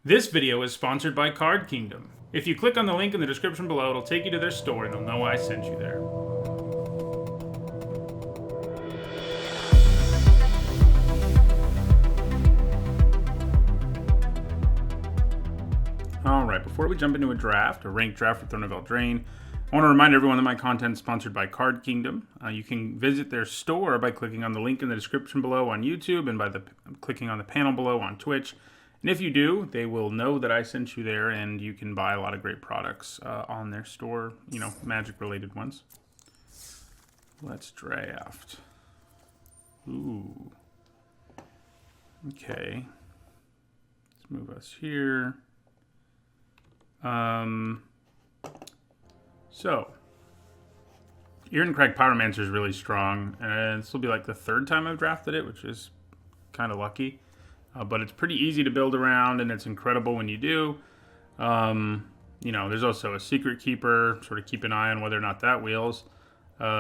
This video is sponsored by Card Kingdom. If you click on the link in the description below, it'll take you to their store and they'll know I sent you there. Alright, before we jump into a draft, a ranked draft for Throne of Eldraine, I want to remind everyone that my content is sponsored by Card Kingdom. You can visit their store by clicking on the link in the description below on YouTube and by clicking on the panel below on Twitch. And if you do, they will know that I sent you there, and you can buy a lot of great products on their store, you know, magic-related ones. Let's draft. Ooh. Okay. Let's move us here. So, Irencrag Pyromancer is really strong, and this will be like the third time I've drafted it, which is kind of lucky. But it's pretty easy to build around, and it's incredible when you do. You know, there's also a Secret Keeper, sort of keep an eye on whether or not that wheels.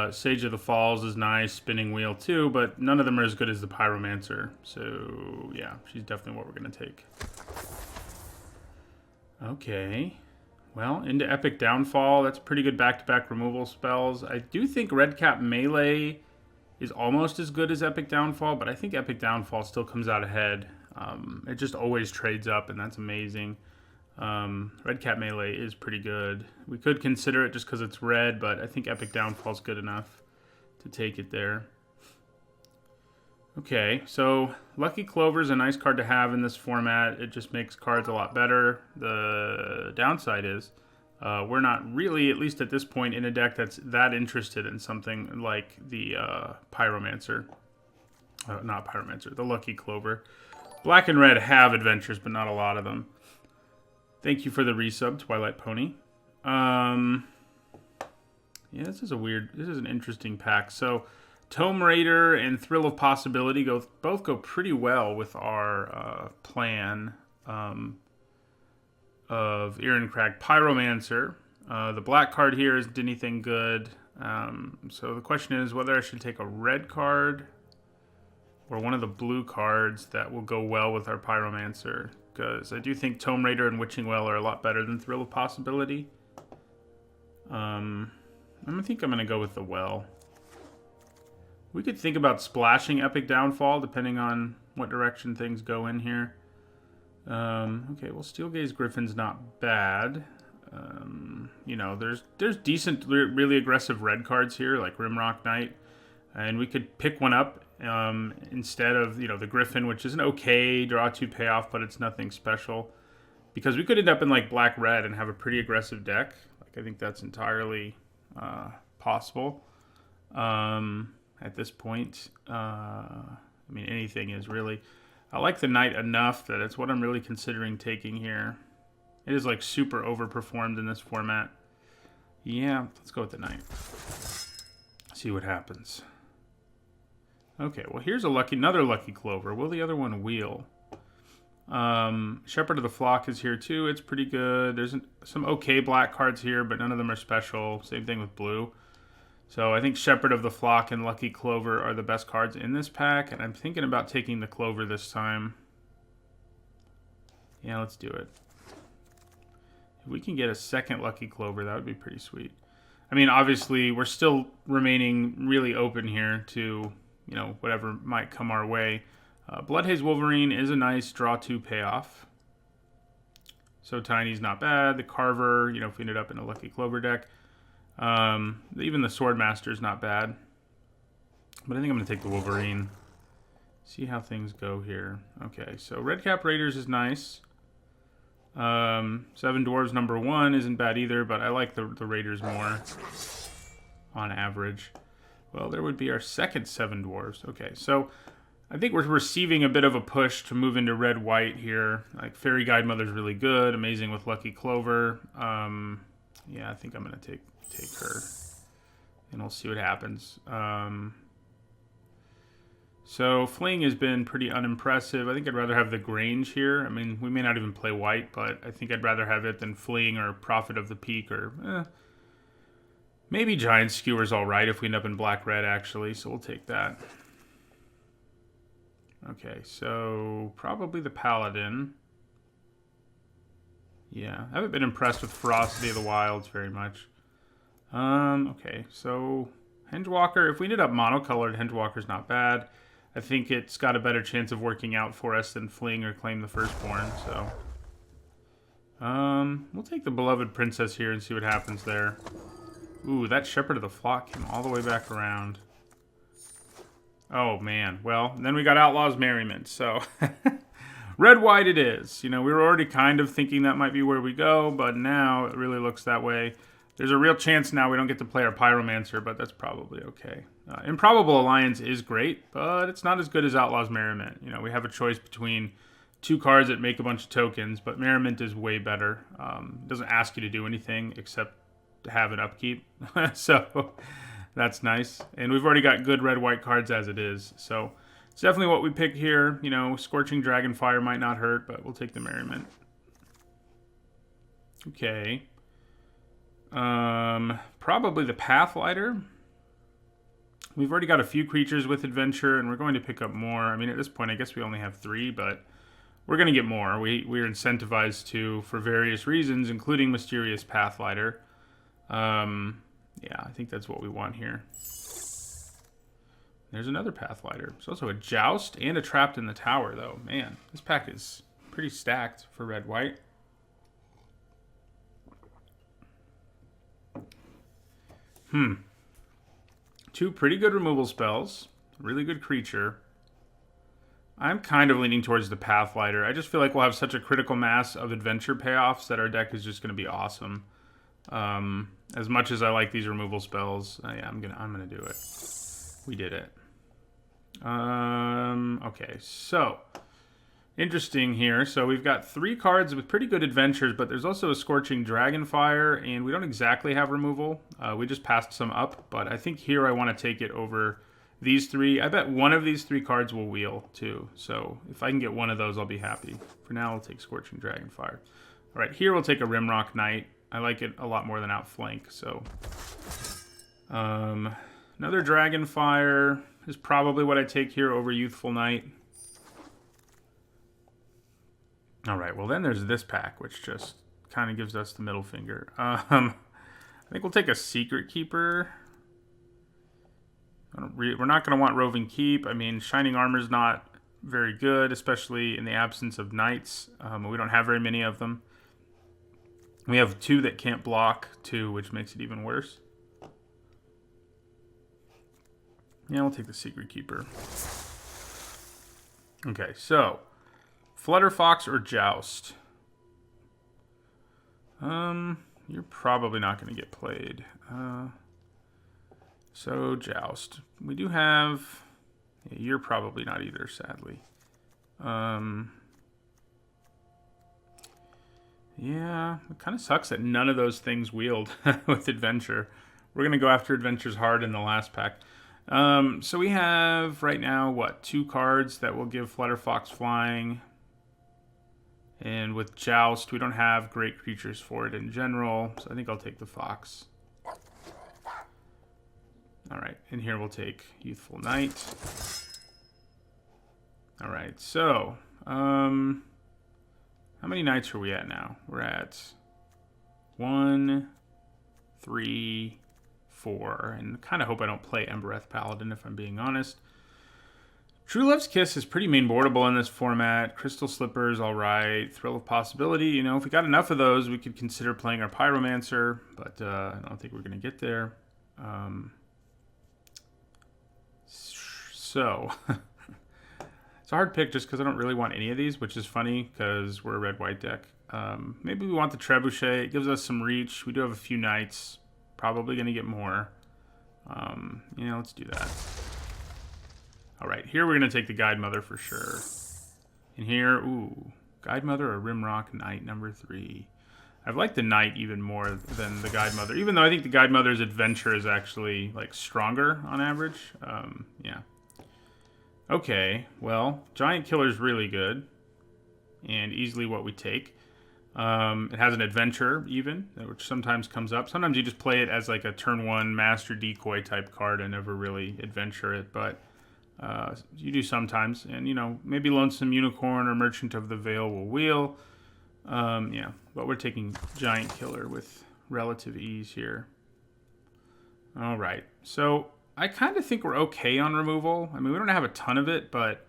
Sage of the Falls is nice, Spinning Wheel too, but none of them are as good as the Pyromancer. So, yeah, she's definitely what we're going to take. Okay. Well, into Epic Downfall, that's pretty good back-to-back removal spells. I do think Redcap Melee is almost as good as Epic Downfall, but I think Epic Downfall still comes out ahead. It just always trades up, and that's amazing. Redcap Melee is pretty good. We could consider it just because it's red, but I think Epic Downfall is good enough to take it there. Okay, so Lucky Clover is a nice card to have in this format. It just makes cards a lot better. The downside is we're not really, at least at this point, in a deck that's that interested in something like the Pyromancer. Not Pyromancer, the Lucky Clover. Black and red have adventures, but not a lot of them. Thank you for the resub, Twilight Pony. Yeah, this is an interesting pack. So, Tome Raider and Thrill of Possibility both go pretty well with our plan of Irencrag Pyromancer. The black card here isn't anything good. So the question is whether I should take a red card or one of the blue cards that will go well with our Pyromancer. Because I do think Tome Raider and Witching Well are a lot better than Thrill of Possibility. I think I'm going to go with the Well. We could think about splashing Epic Downfall, depending on what direction things go in here. Okay, well, Steelgaze Griffin's not bad. You know, there's decent, really aggressive red cards here, like Rimrock Knight. And we could pick one up instead of, you know, the Griffin, which is an okay draw 2 payoff, but it's nothing special. Because we could end up in, like, black-red and have a pretty aggressive deck. Like, I think that's entirely possible. At this point, I mean, anything is really. I like the Knight enough that it's what I'm really considering taking here. It is like super overperformed in this format. Yeah, let's go with the Knight. See what happens. Okay, well here's another Lucky Clover. Will the other one wheel? Shepherd of the Flock is here too. It's pretty good. There's some okay black cards here, but none of them are special. Same thing with blue. So I think Shepherd of the Flock and Lucky Clover are the best cards in this pack, and I'm thinking about taking the Clover this time. Yeah, let's do it. If we can get a second Lucky Clover, that would be pretty sweet. I mean, obviously, we're still remaining really open here to, you know, whatever might come our way. Bloodhaze Wolverine is a nice draw 2 payoff. So Tiny's not bad. The Carver, you know, if we ended up in a Lucky Clover deck. Even the Swordmaster is not bad. But I think I'm going to take the Wolverine. See how things go here. Okay, so Redcap Raiders is nice. Seven Dwarves #1 isn't bad either, but I like the Raiders more on average. Well, there would be our second Seven Dwarves. Okay, so I think we're receiving a bit of a push to move into red-white here. Like Fairy Guidemother's really good, amazing with Lucky Clover. Yeah, I think I'm going to take her, and we'll see what happens. So Fling has been pretty unimpressive. I think I'd rather have the Grange here. I mean, we may not even play white, but I think I'd rather have it than Fling or Prophet of the Peak or maybe Giant Skewer's all right if we end up in black-red, actually, so we'll take that. Okay, so probably the Paladin. Yeah, I haven't been impressed with Ferocity of the Wilds very much. Okay, so Hengewalker, if we ended up monocolored, Hengewalker's not bad. I think it's got a better chance of working out for us than Fling or Claim the Firstborn, so... we'll take the Beloved Princess here and see what happens there. Ooh, that Shepherd of the Flock came all the way back around. Oh, man. Well, then we got Outlaw's Merriment, so... Red-white it is. You know, we were already kind of thinking that might be where we go, but now it really looks that way. There's a real chance now we don't get to play our Pyromancer, but that's probably okay. Improbable Alliance is great, but it's not as good as Outlaw's Merriment. You know, we have a choice between two cards that make a bunch of tokens, but Merriment is way better. It doesn't ask you to do anything except to have an upkeep. So that's nice. And we've already got good red-white cards as it is, so... It's definitely what we pick here. You know, Scorching Dragonfire might not hurt, but we'll take the Merriment. Okay. Probably the Pathlighter. We've already got a few creatures with Adventure, and we're going to pick up more. I mean, at this point, I guess we only have 3, but we're going to get more. We're incentivized to for various reasons, including Mysterious Pathlighter. Yeah, I think that's what we want here. There's another Pathlighter. There's also a Joust and a Trapped in the Tower, though. Man, this pack is pretty stacked for red-white. Two pretty good removal spells. Really good creature. I'm kind of leaning towards the Pathlighter. I just feel like we'll have such a critical mass of adventure payoffs that our deck is just going to be awesome. As much as I like these removal spells, yeah, I'm gonna do it. We did it. Okay, so interesting here. So we've got 3 cards with pretty good adventures, but there's also a Scorching Dragonfire, and we don't exactly have removal. We just passed some up, but I think here I want to take it over these 3. I bet one of these 3 cards will wheel, too. So if I can get one of those, I'll be happy. For now, I'll take Scorching Dragonfire. All right, here we'll take a Rimrock Knight. I like it a lot more than Outflank, so... Another Dragonfire is probably what I take here over Youthful Knight. Alright, well then there's this pack, which just kind of gives us the middle finger. I think we'll take a Secret Keeper. We're not going to want Roving Keep. I mean, Shining Armor's not very good, especially in the absence of Knights. We don't have very many of them. We have 2 that can't block, too, which makes it even worse. Yeah, we'll take the Secret Keeper. Okay, so Flutterfox or Joust? You're probably not going to get played. So Joust. We do have... Yeah, you're probably not either, sadly. Yeah, it kind of sucks that none of those things wheeled with Adventure. We're going to go after Adventures hard in the last pack. So we have right now, what, 2 cards that will give Flutterfox flying. And with Joust, we don't have great creatures for it in general, so I think I'll take the Fox. Alright, and here we'll take Youthful Knight. Alright, so, how many Knights are we at now? We're at 1, 3, 4, and kind of hope I don't play Embereth Paladin if I'm being honest. True Love's Kiss is pretty mainboardable in this format. Crystal Slipper's alright. Thrill of Possibility, you know, if we got enough of those, we could consider playing our Pyromancer, but I don't think we're going to get there. So, it's a hard pick just because I don't really want any of these, which is funny because we're a red-white deck. Maybe we want the Trebuchet. It gives us some reach. We do have a few Knights. Probably going to get more. Yeah, let's do that. All right, here we're going to take the Guide Mother for sure. And here, ooh, Guide Mother or Rimrock Knight number 3. I've liked the Knight even more than the Guide Mother, even though I think the Guide Mother's Adventure is actually, like, stronger on average. Yeah. Okay, well, Giant Killer's really good, and easily what we take. It has an Adventure, even, which sometimes comes up. Sometimes you just play it as, like, a turn 1 Master Decoy type card and never really adventure it, but you do sometimes. And, you know, maybe Lonesome Unicorn or Merchant of the Veil will wheel. Yeah, but we're taking Giant Killer with relative ease here. All right, so I kind of think we're okay on removal. I mean, we don't have a ton of it, but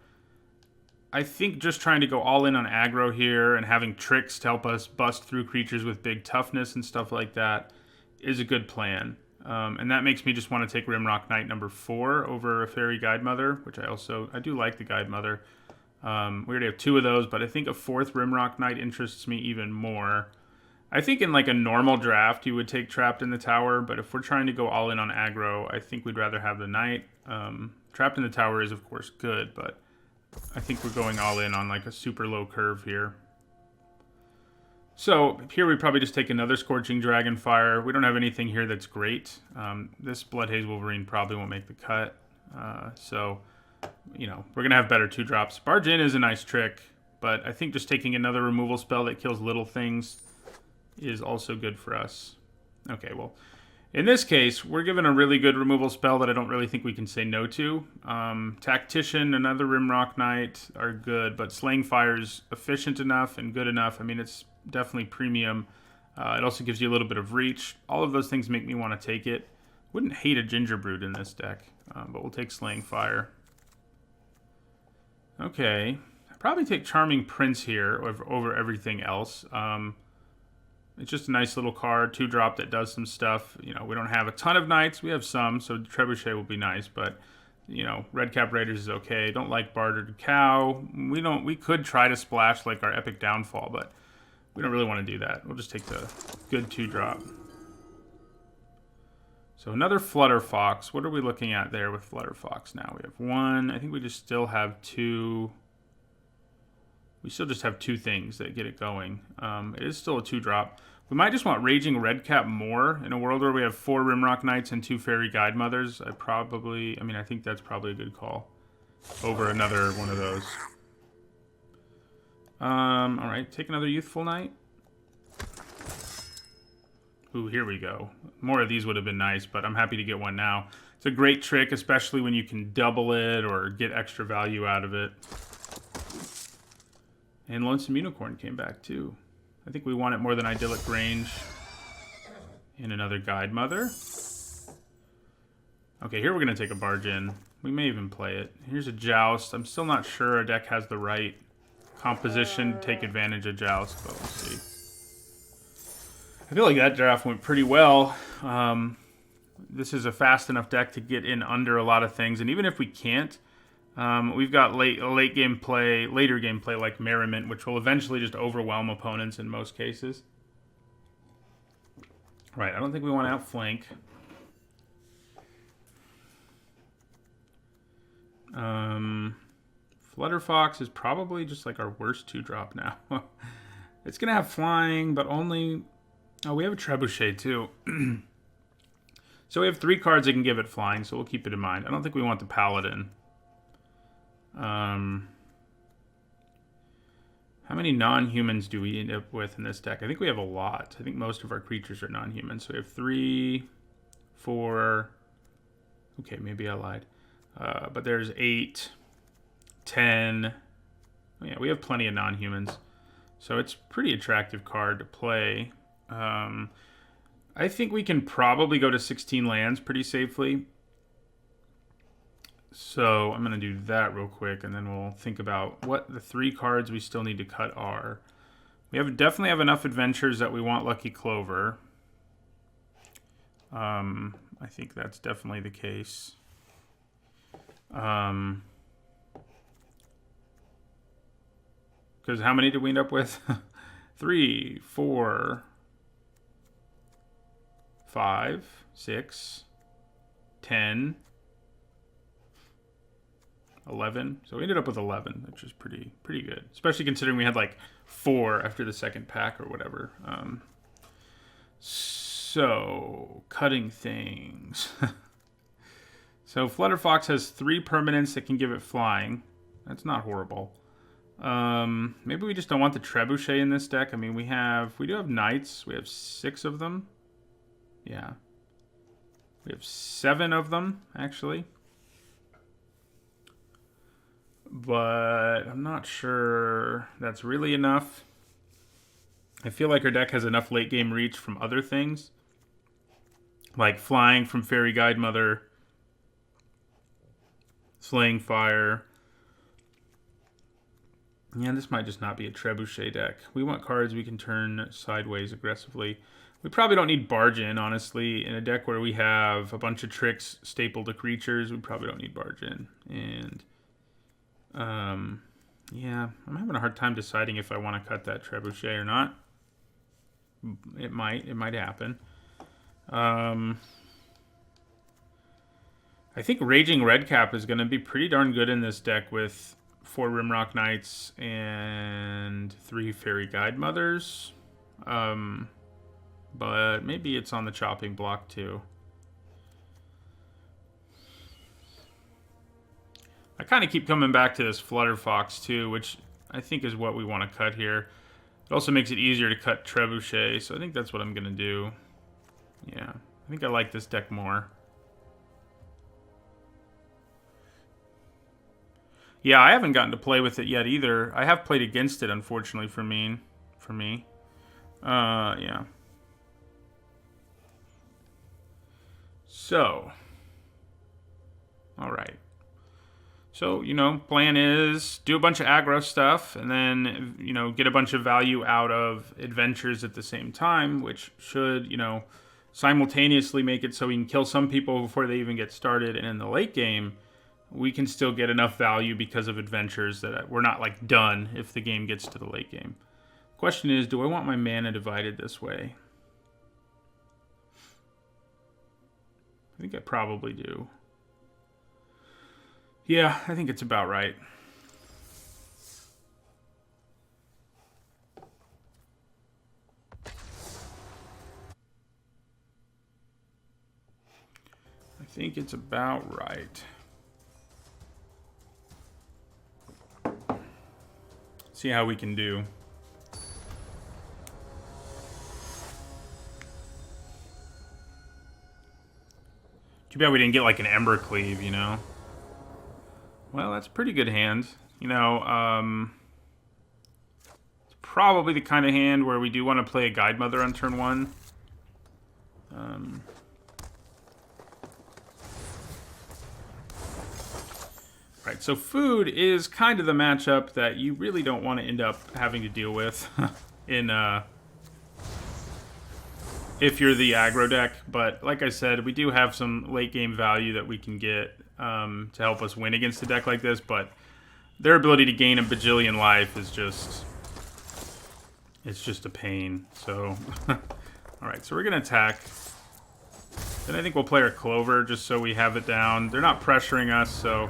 I think just trying to go all in on aggro here and having tricks to help us bust through creatures with big toughness and stuff like that is a good plan. And that makes me just want to take Rimrock Knight number 4 over a Fairy Guidemother, which I do like the Guidemother. We already have 2 of those, but I think a 4th Rimrock Knight interests me even more. I think in like a normal draft, you would take Trapped in the Tower, but if we're trying to go all in on aggro, I think we'd rather have the Knight. Trapped in the Tower is, of course, good, but I think we're going all in on like a super low curve here. So here we probably just take another Scorching Dragonfire. We don't have anything here that's great. This Bloodhaze Wolverine probably won't make the cut. So, you know, we're going to have better 2-drops. Barge In is a nice trick, but I think just taking another removal spell that kills little things is also good for us. Okay, well, in this case, we're given a really good removal spell that I don't really think we can say no to. Tactician, another Rimrock Knight are good, but Slaying Fire's efficient enough and good enough. I mean, it's definitely premium. It also gives you a little bit of reach. All of those things make me want to take it. Wouldn't hate a Gingerbread in this deck, but we'll take Slaying Fire. Okay, I'd probably take Charming Prince here over everything else. It's just a nice little card, 2-drop that does some stuff. You know, we don't have a ton of knights. We have some, so Trebuchet will be nice, but you know, Redcap Raiders is okay. Don't like Bartered Cow. We could try to splash like our Epic Downfall, but we don't really want to do that. We'll just take the good 2-drop. So another Flutter Fox. What are we looking at there with Flutter Fox now? We have 1. I think we just still have 2. We still just have 2 things that get it going. It is still a 2-drop. We might just want Raging Redcap more. In a world where we have 4 Rimrock Knights and 2 Fairy Guidemothers, I think that's probably a good call over another one of those. Alright, take another Youthful Knight. Ooh, here we go. More of these would have been nice, but I'm happy to get one now. It's a great trick, especially when you can double it or get extra value out of it. And Lonesome Unicorn came back, too. I think we want it more than Idyllic Range. And another Guidemother. Okay, here we're going to take a Barge In. We may even play it. Here's a Joust. I'm still not sure our deck has the right composition to take advantage of Joust, but we'll see. I feel like that draft went pretty well. This is a fast enough deck to get in under a lot of things, and even if we can't, we've got later game play like Merriment, which will eventually just overwhelm opponents in most cases. Right, I don't think we want to outflank. Flutterfox is probably just like our worst 2-drop now. It's going to have flying, but only... Oh, we have a Trebuchet, too. So we have 3 cards that can give it flying, so we'll keep it in mind. I don't think we want the Paladin. How many non-humans do we end up with in this deck? I think we have a lot. I think most of our creatures are non-humans. So we have 3, 4... Okay, maybe I lied. But there's 8, 10... Oh, yeah, we have plenty of non-humans. So it's a pretty attractive card to play. I think we can probably go to 16 lands pretty safely. So I'm going to do that real quick, and then we'll think about what the 3 cards we still need to cut are. We definitely have enough adventures that we want Lucky Clover. I think that's definitely the case. Because how many did we end up with? 3, 4... 5, 6, 10, 11. So we ended up with 11, which is pretty good. Especially considering we had like 4 after the second pack or whatever. So, cutting things. So Flutterfox has 3 permanents that can give it flying. That's not horrible. Maybe we just don't want the Trebuchet in this deck. I mean, we do have Knights. We have 6 of them. Yeah. We have 7 of them, actually. But I'm not sure that's really enough. I feel like our deck has enough late game reach from other things. Like flying from Fairy Guide Mother, Slaying Fire. Yeah, this might just not be a Trebuchet deck. We want cards we can turn sideways aggressively. We probably don't need Barge In, honestly. In a deck where we have a bunch of tricks stapled to creatures, we probably don't need Barge In. And, yeah, I'm having a hard time deciding if I want to cut that Trebuchet or not. It might happen. I think Raging Redcap is going to be pretty darn good in this deck with 4 Rimrock Knights and 3 Fairy Guide Mothers. But maybe it's on the chopping block too. I kind of keep coming back to this Flutterfox too, which I think is what we want to cut here. It also makes it easier to cut Trebuchet, so I think that's what I'm going to do. Yeah, I think I like this deck more. Yeah, I haven't gotten to play with it yet either. I have played against it, unfortunately, for me. Yeah. So. Alright. So, you know, plan is do a bunch of aggro stuff and then, you know, get a bunch of value out of adventures at the same time, which should, you know, simultaneously make it so we can kill some people before they even get started. And in the late game, we can still get enough value because of adventures that we're not, like, done if the game gets to the late game. Question is, do I want my mana divided this way? I think I probably do. Yeah, I think it's about right. I think it's about right. See how we can do. Too bad we didn't get like an Ember Cleave, you know? Well, that's a pretty good hand. You know, it's probably the kind of hand where we do want to play a Guide Mother on turn 1. Right, so food is kind of the matchup that you really don't want to end up having to deal with in if you're the aggro deck. But like I said, we do have some late game value that we can get to help us win against a deck like this. But their ability to gain a bajillion life is just, it's just a pain. So, all right, so we're gonna attack. Then I think we'll play our Clover just so we have it down. They're not pressuring us, so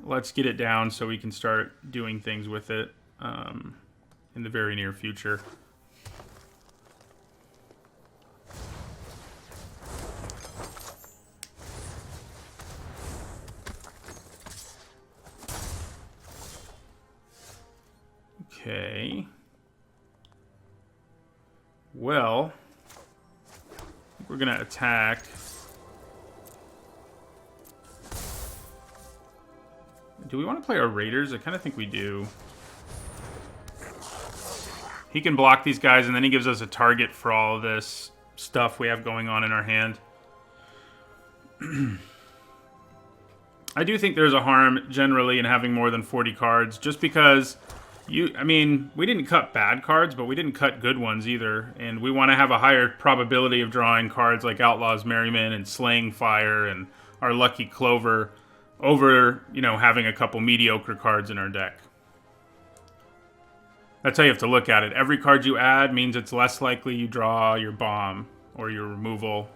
let's get it down so we can start doing things with it in the very near future. Okay. Well, I think we're gonna attack. Do we want to play our Raiders? I kind of think we do. He can block these guys, and then he gives us a target for all of this stuff we have going on in our hand. I do think there's a harm, generally, in having more than 40 cards, just because I mean, we didn't cut bad cards, but we didn't cut good ones either, and we want to have a higher probability of drawing cards like Outlaw's Merryman and Slaying Fire and our Lucky Clover over, you know, having a couple mediocre cards in our deck. That's how you have to look at it. Every card you add means it's less likely you draw your bomb or your removal.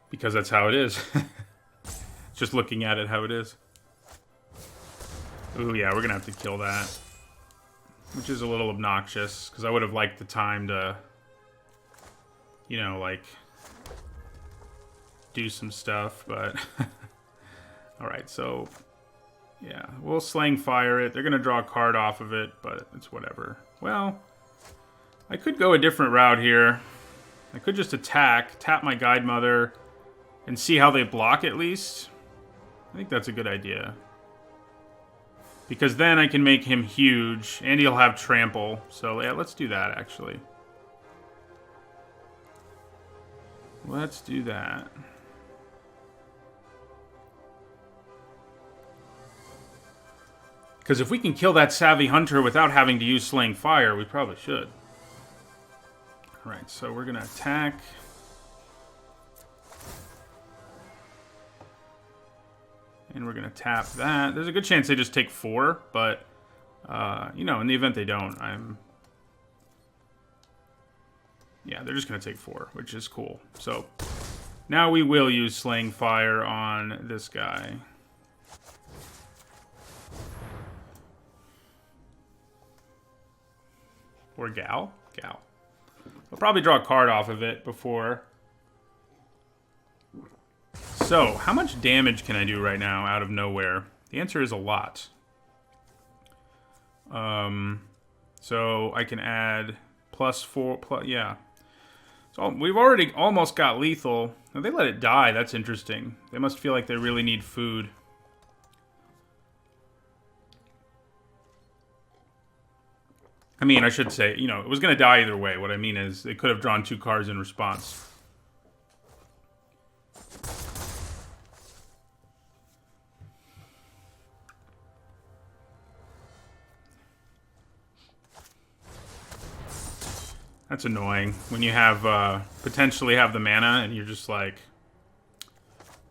Because that's how it is. Just looking at it how it is. Ooh, yeah, we're going to have to kill that. Which is a little obnoxious, because I would have liked the time to, you know, like, do some stuff, but... Alright, so, yeah, we'll Slaying Fire it. They're going to draw a card off of it, but it's whatever. Well, I could go a different route here. I could just attack, tap my Guide Mother, and see how they block at least. I think that's a good idea. Because then I can make him huge, and he'll have trample. So yeah, let's do that, actually. Let's do that. Because if we can kill that Savvy Hunter without having to use Slaying Fire, we probably should. Alright, so we're going to attack. And we're going to tap that. There's a good chance they just take 4, but, you know, in the event they don't, yeah, they're just going to take 4, which is cool. So, now we will use Slaying Fire on this guy. Or Gal? Gal. I'll probably draw a card off of it before. So, how much damage can I do right now out of nowhere? The answer is a lot. So I can add +4, yeah. So we've already almost got lethal. Now they let it die, that's interesting. They must feel like they really need food. I mean, I should say, you know, it was going to die either way. What I mean is, they could have drawn 2 cards in response. That's annoying. When you have, potentially have the mana, and you're just like,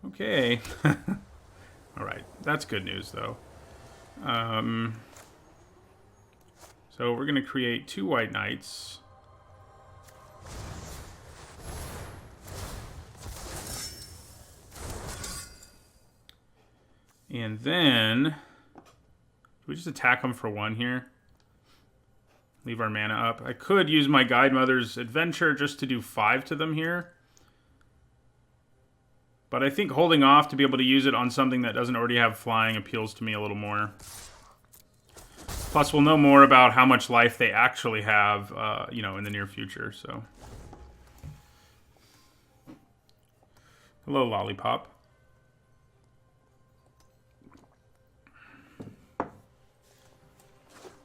okay. Alright, that's good news, though. So we're going to create 2 White Knights. And then, do we just attack them for 1 here? Leave our mana up. I could use my Guide Mother's Adventure just to do 5 to them here. But I think holding off to be able to use it on something that doesn't already have flying appeals to me a little more. Plus, we'll know more about how much life they actually have, you know, in the near future, so. Hello, Lollipop.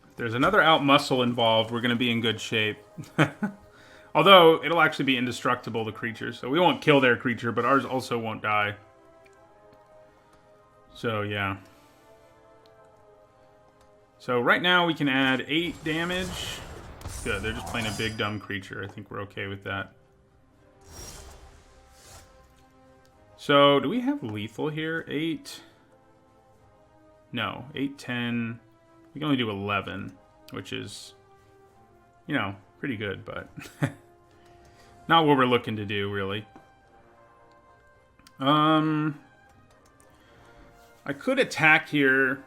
If there's another out muscle involved, we're going to be in good shape. Although, it'll actually be indestructible, the creature, so we won't kill their creature, but ours also won't die. So, yeah. So right now we can add 8 damage. Good, they're just playing a big dumb creature. I think we're okay with that. So, do we have lethal here? 8? No, 8, 10. We can only do 11, which is, you know, pretty good, but not what we're looking to do, really. I could attack here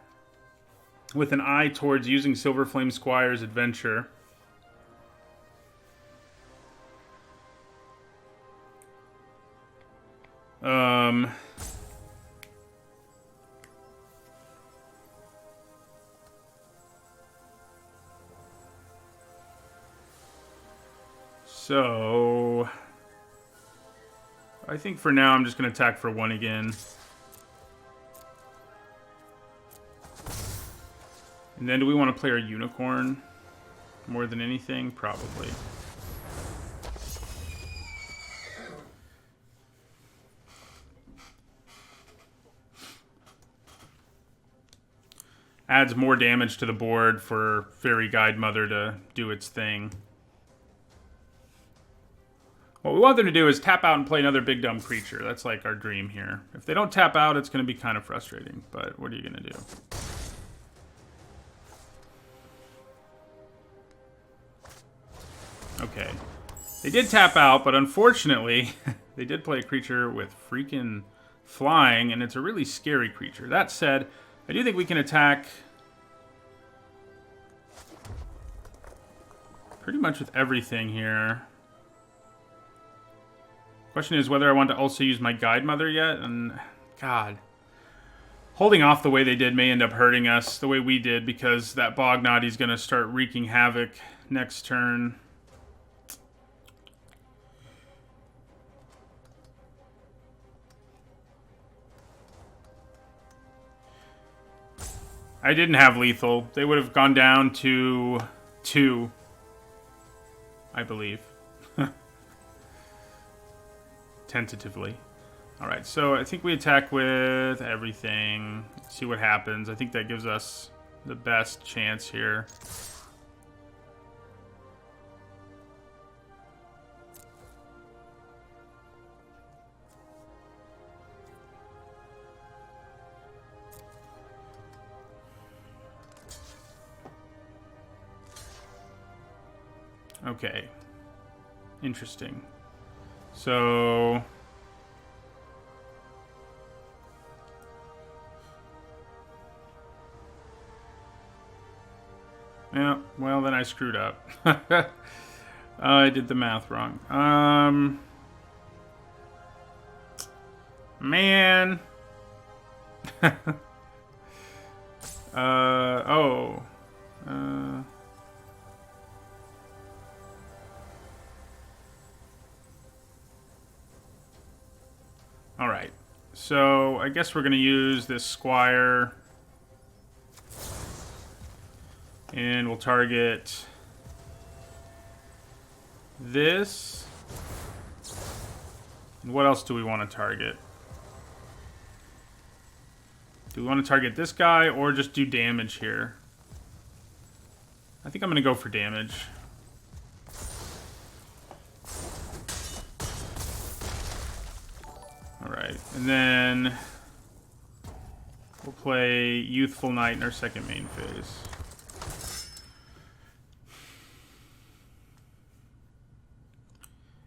with an eye towards using Silverflame Squire's Adventure. So I think for now I'm just going to attack for 1 again. And then do we want to play our Unicorn more than anything? Probably. Adds more damage to the board for Fairy Guide Mother to do its thing. What we want them to do is tap out and play another big dumb creature. That's like our dream here. If they don't tap out, it's going to be kind of frustrating. But what are you going to do? Okay. They did tap out, but unfortunately, they did play a creature with freaking flying, and it's a really scary creature. That said, I do think we can attack pretty much with everything here. Question is whether I want to also use my Guide Mother yet, and God, holding off the way they did may end up hurting us the way we did, because that Bognati's going to start wreaking havoc next turn. I didn't have lethal. They would have gone down to 2, I believe. Tentatively. Alright, so I think we attack with everything. See what happens. I think that gives us the best chance here. Okay. Interesting. So... yeah, well, then I screwed up. I did the math wrong. Man. Oh. Alright. So, I guess we're going to use this Squire. And we'll target this. And what else do we want to target? Do we want to target this guy or just do damage here? I think I'm going to go for damage. Alright, and then we'll play Youthful Knight in our second main phase.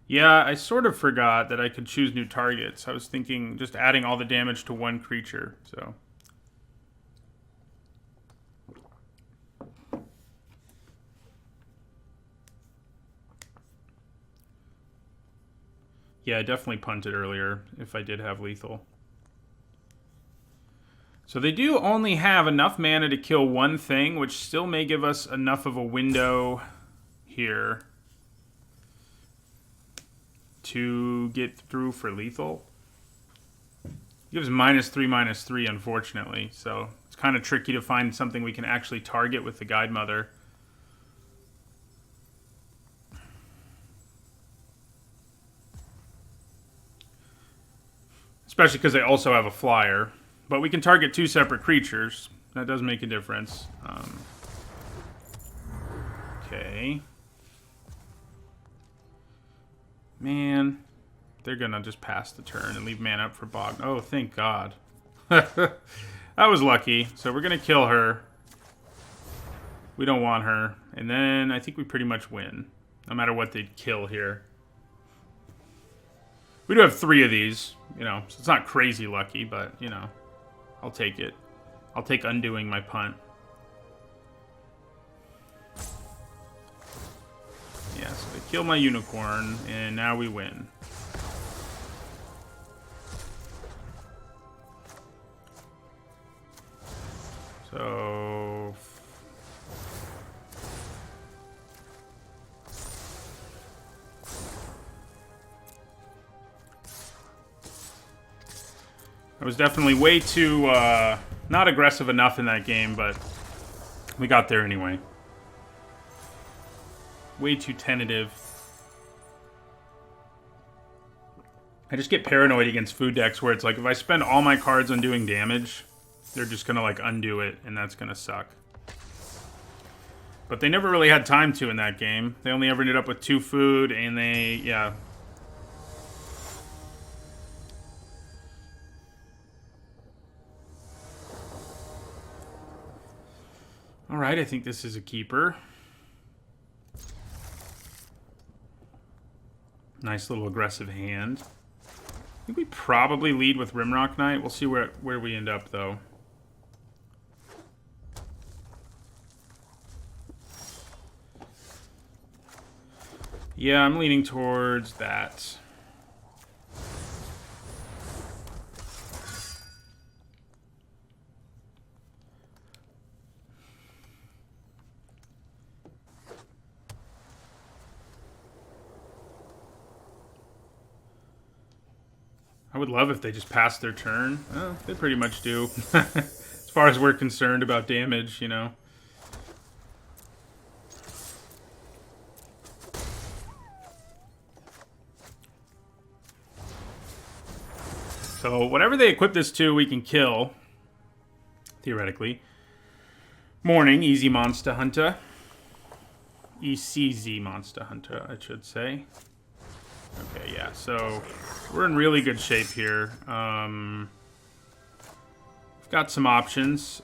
Yeah, I sort of forgot that I could choose new targets. I was thinking just adding all the damage to one creature, so... yeah, I definitely punted earlier if I did have lethal. So they do only have enough mana to kill one thing, which still may give us enough of a window here to get through for lethal. It gives -3/-3, unfortunately. So it's kind of tricky to find something we can actually target with the Guide Mother. Especially because they also have a flyer. But we can target 2 separate creatures. That does make a difference. Okay. Man. They're going to just pass the turn and leave mana up for Bog. Oh, thank God. That was lucky. So we're going to kill her. We don't want her. And then I think we pretty much win. No matter what they kill here. We do have 3 of these, you know, so it's not crazy lucky, but, you know, I'll take it. I'll take undoing my punt. Yeah, so they kill my unicorn, and now we win. So... I was definitely way too, not aggressive enough in that game, but we got there anyway. Way too tentative. I just get paranoid against food decks where it's like, if I spend all my cards on doing damage, they're just gonna, like, undo it, and that's gonna suck. But they never really had time to in that game. They only ever ended up with 2 food, and they, yeah... Alright, I think this is a keeper. Nice little aggressive hand. I think we probably lead with Rimrock Knight. We'll see where we end up, though. Yeah, I'm leaning towards that. I would love if they just passed their turn. Well, they pretty much do. As far as we're concerned about damage, you know. So whatever they equip this to, we can kill. Theoretically. Morning, easy Monster Hunter. ECZ Monster Hunter, I should say. Okay, yeah, so we're in really good shape here. We've got some options.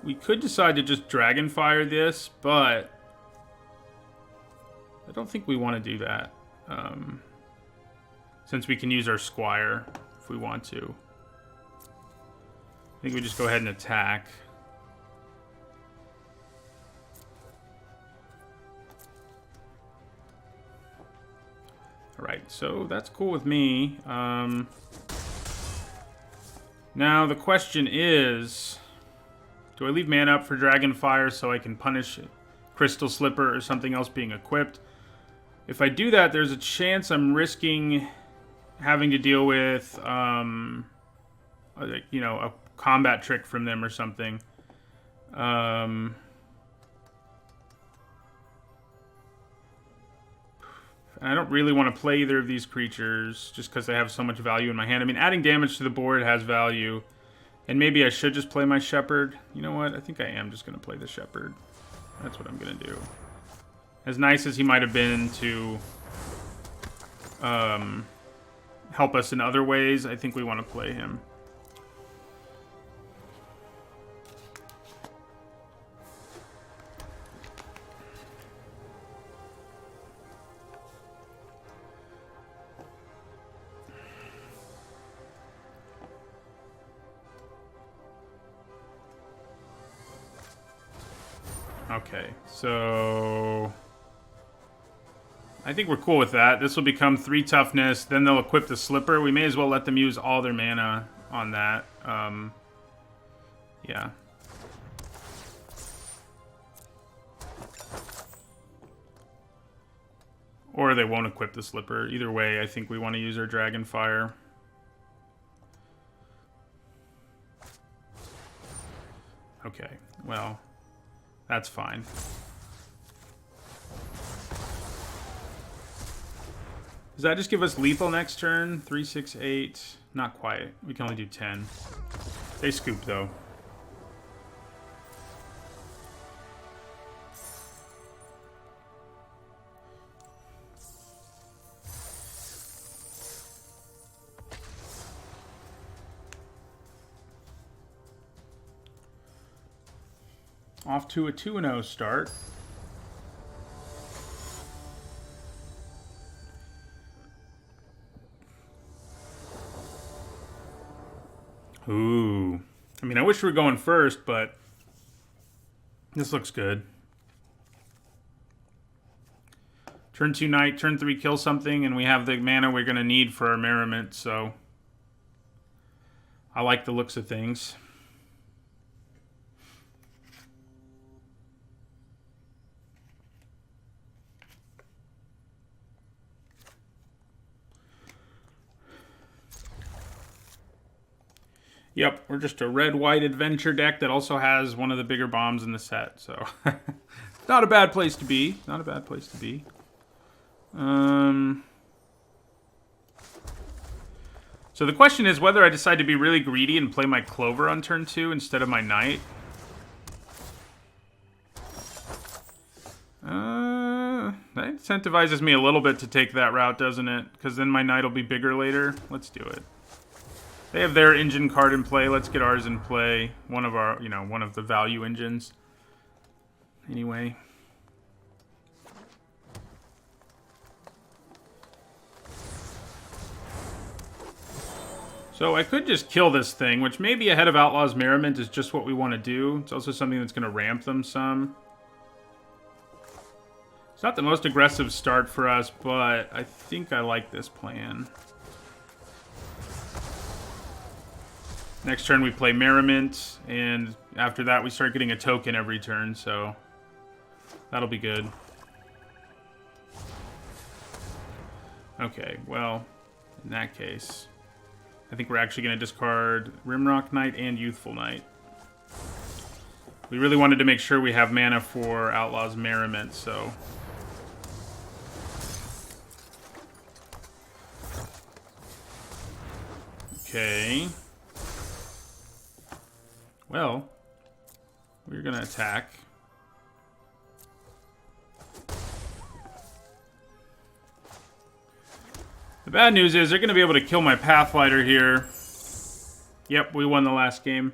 We could decide to just Dragonfire this, but I don't think we want to do that. Since we can use our Squire if we want to. I think we just go ahead and attack. Alright, so that's cool with me. Now the question is, do I leave mana up for Dragonfire so I can punish Crystal Slipper or something else being equipped? If I do that, there's a chance I'm risking having to deal with, you know, a combat trick from them or something. I don't really want to play either of these creatures just because they have so much value in my hand. I mean, adding damage to the board has value. And maybe I should just play my Shepherd. You know what? I think I am just going to play the Shepherd. That's what I'm going to do. As nice as he might have been to help us in other ways, I think we want to play him. Okay, so I think we're cool with that. This will become 3 toughness, then they'll equip the Slipper. We may as well let them use all their mana on that. Yeah. Or they won't equip the Slipper. Either way, I think we want to use our Dragonfire. Okay, well, that's fine. Does that just give us lethal next turn? 3, 6, 8. Not quite. We can only do 10. They scoop, though. Off to a 2-0 start. Ooh. I mean, I wish we were going first, but this looks good. Turn 2 Knight, turn 3 kill something, and we have the mana we're going to need for our Merriment, so I like the looks of things. Yep, we're just a red-white adventure deck that also has one of the bigger bombs in the set, so not a bad place to be. Not a bad place to be. So the question is whether I decide to be really greedy and play my Clover on turn 2 instead of my Knight. That incentivizes me a little bit to take that route, doesn't it? Because then my Knight will be bigger later. Let's do it. They have their engine card in play. Let's get ours in play. One of our, one of the value engines. Anyway. So I could just kill this thing, which maybe ahead of Outlaw's Merriment is just what we want to do. It's also something that's going to ramp them some. It's not the most aggressive start for us, but I think I like this plan. Next turn we play Merriment, and after that we start getting a token every turn, so that'll be good. Okay, well, in that case, I think we're actually going to discard Rimrock Knight and Youthful Knight. We really wanted to make sure we have mana for Outlaw's Merriment, so... Okay. Well, we're going to attack. The bad news is they're going to be able to kill my Pathlighter here. Yep, we won the last game.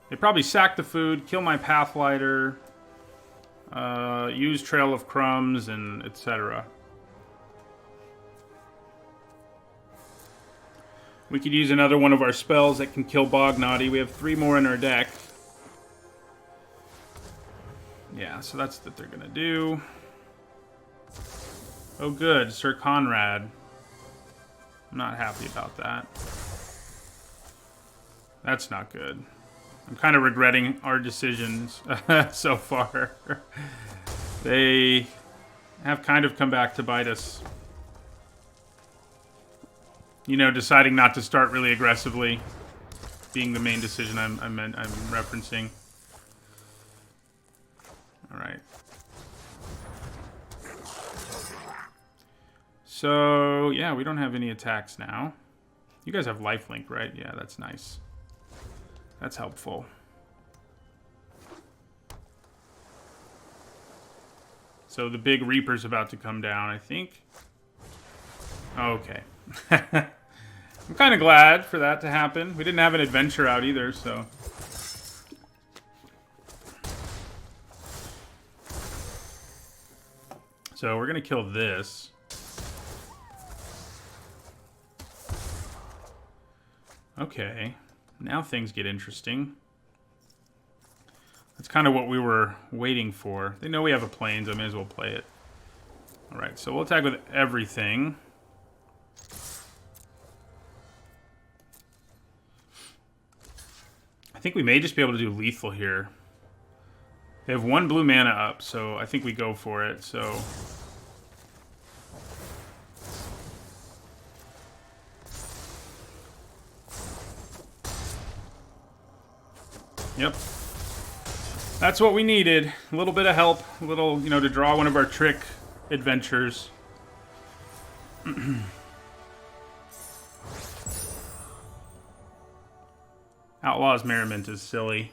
They probably sack the food, kill my Pathlighter, use Trail of Crumbs, and etc. We could use another one of our spells that can kill Bognaughty. We have 3 more in our deck. Yeah, so that's what they're going to do. Oh good, Sir Conrad. I'm not happy about that. That's not good. I'm kind of regretting our decisions so far. They have kind of come back to bite us. You know, deciding not to start really aggressively being the main decision I'm referencing. All right. So, yeah, we don't have any attacks now. You guys have lifelink, right? Yeah, that's nice. That's helpful. So the big Reaper's about to come down, I think. Okay. I'm kind of glad for that to happen. We didn't have an adventure out either, so... So we're going to kill this. Okay. Now things get interesting. That's kind of what we were waiting for. They know we have a Plains. I may as well play it. Alright, so we'll attack with everything. I think we may just be able to do lethal here. They have 1 blue mana up, so I think we go for it, so... Yep. That's what we needed. A little bit of help. A little, you know, to draw one of our trick adventures. Outlaw's Merriment is silly.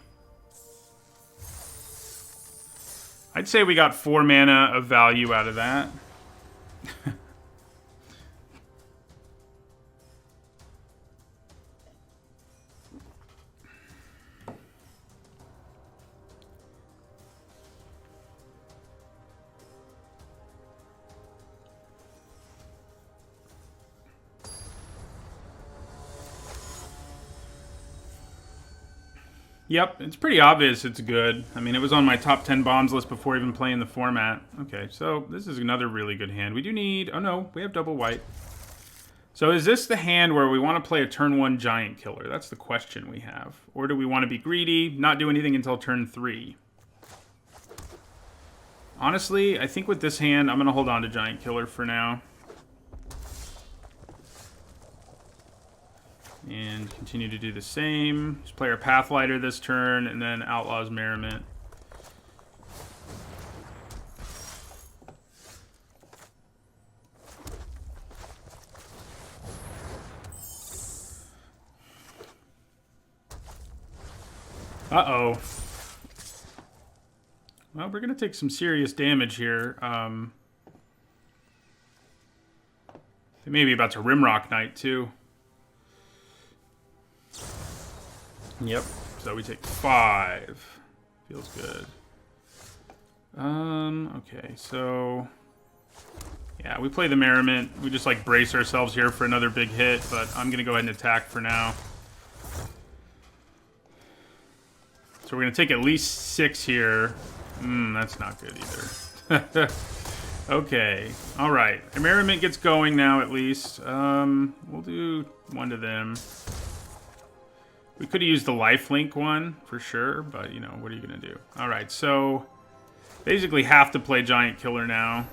I'd say we got 4 mana of value out of that. Yep, it's pretty obvious it's good. I mean, it was on my top 10 bombs list before even playing the format. Okay, so this is another really good hand. We do need... Oh, no, we have double white. So is this the hand where we want to play a turn 1 giant killer? That's the question we have. Or do we want to be greedy, not do anything until turn 3? Honestly, I think with this hand, I'm going to hold on to giant killer for now. And continue to do the same. Just play our Pathlighter this turn, and then Outlaw's Merriment. Uh-oh. Well, we're going to take some serious damage here. They may be about to Rimrock Knight, too. Yep, so we take 5. Feels good. Okay, so... Yeah, we play the Merriment. We just, like, brace ourselves here for another big hit, but I'm going to go ahead and attack for now. So we're going to take at least 6 here. That's not good either. Okay, alright. The Merriment gets going now, at least. We'll do 1 to them. We could have used the lifelink one, for sure, but, you know, what are you going to do? Alright, so basically have to play Giant Killer now.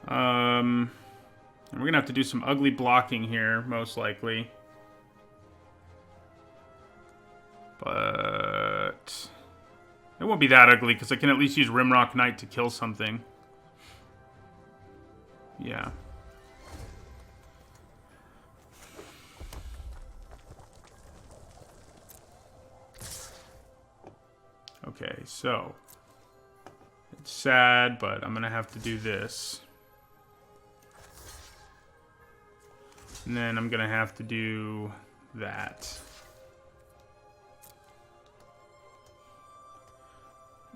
And we're going to have to do some ugly blocking here, most likely. But it won't be that ugly, because I can at least use Rimrock Knight to kill something. Yeah. Okay, so it's sad, but I'm gonna have to do this. And then I'm gonna have to do that.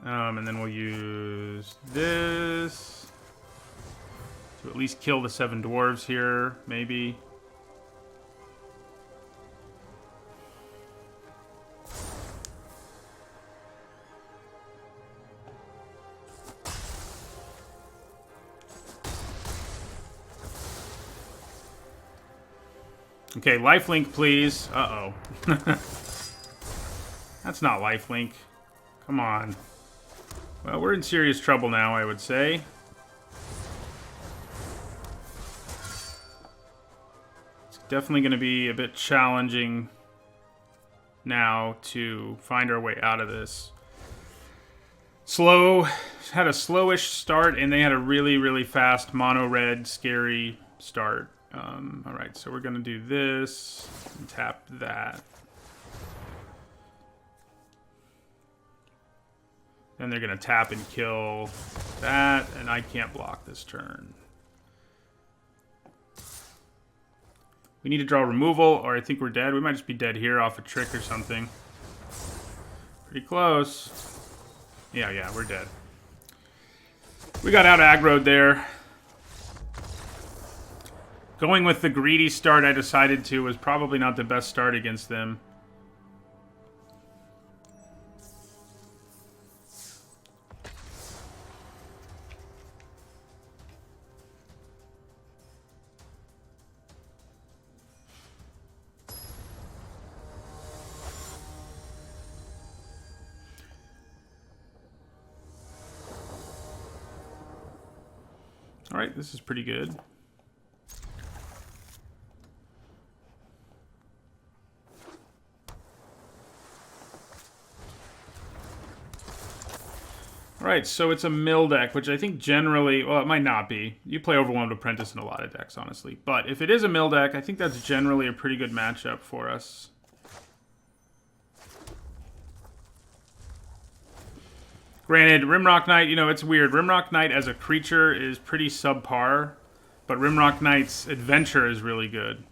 And then we'll use this to at least kill the 7 dwarves here, maybe. Okay, lifelink, please. Uh-oh. That's not lifelink. Come on. Well, we're in serious trouble now, I would say. It's definitely going to be a bit challenging now to find our way out of this. Had a slowish start, and they had a really, really fast mono-red, scary start. Alright, so we're going to do this and tap that. Then they're going to tap and kill that, and I can't block this turn. We need to draw removal, or I think we're dead. We might just be dead here off a trick or something. Pretty close. Yeah, we're dead. We got out aggroed there. Going with the greedy start I decided to was probably not the best start against them. Alright, this is pretty good. Alright, so it's a mill deck, which I think generally... Well, it might not be. You play Overwhelmed Apprentice in a lot of decks, honestly. But if it is a mill deck, I think that's generally a pretty good matchup for us. Granted, Rimrock Knight, you know, it's weird. Rimrock Knight as a creature is pretty subpar, but Rimrock Knight's adventure is really good.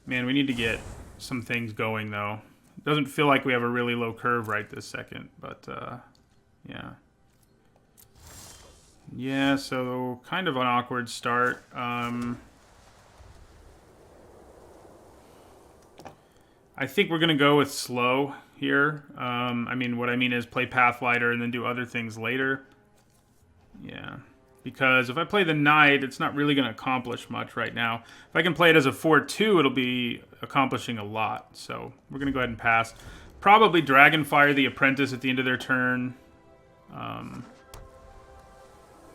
Man, we need to get some things going, though. It doesn't feel like we have a really low curve right this second, but, yeah. Yeah, so kind of an awkward start. I think we're going to go with slow here. I mean, what I mean is play Pathlighter and then do other things later. Yeah. Because if I play the Knight, it's not really going to accomplish much right now. If I can play it as a 4-2, it'll be accomplishing a lot. So we're going to go ahead and pass. Probably Dragonfire the Apprentice at the end of their turn.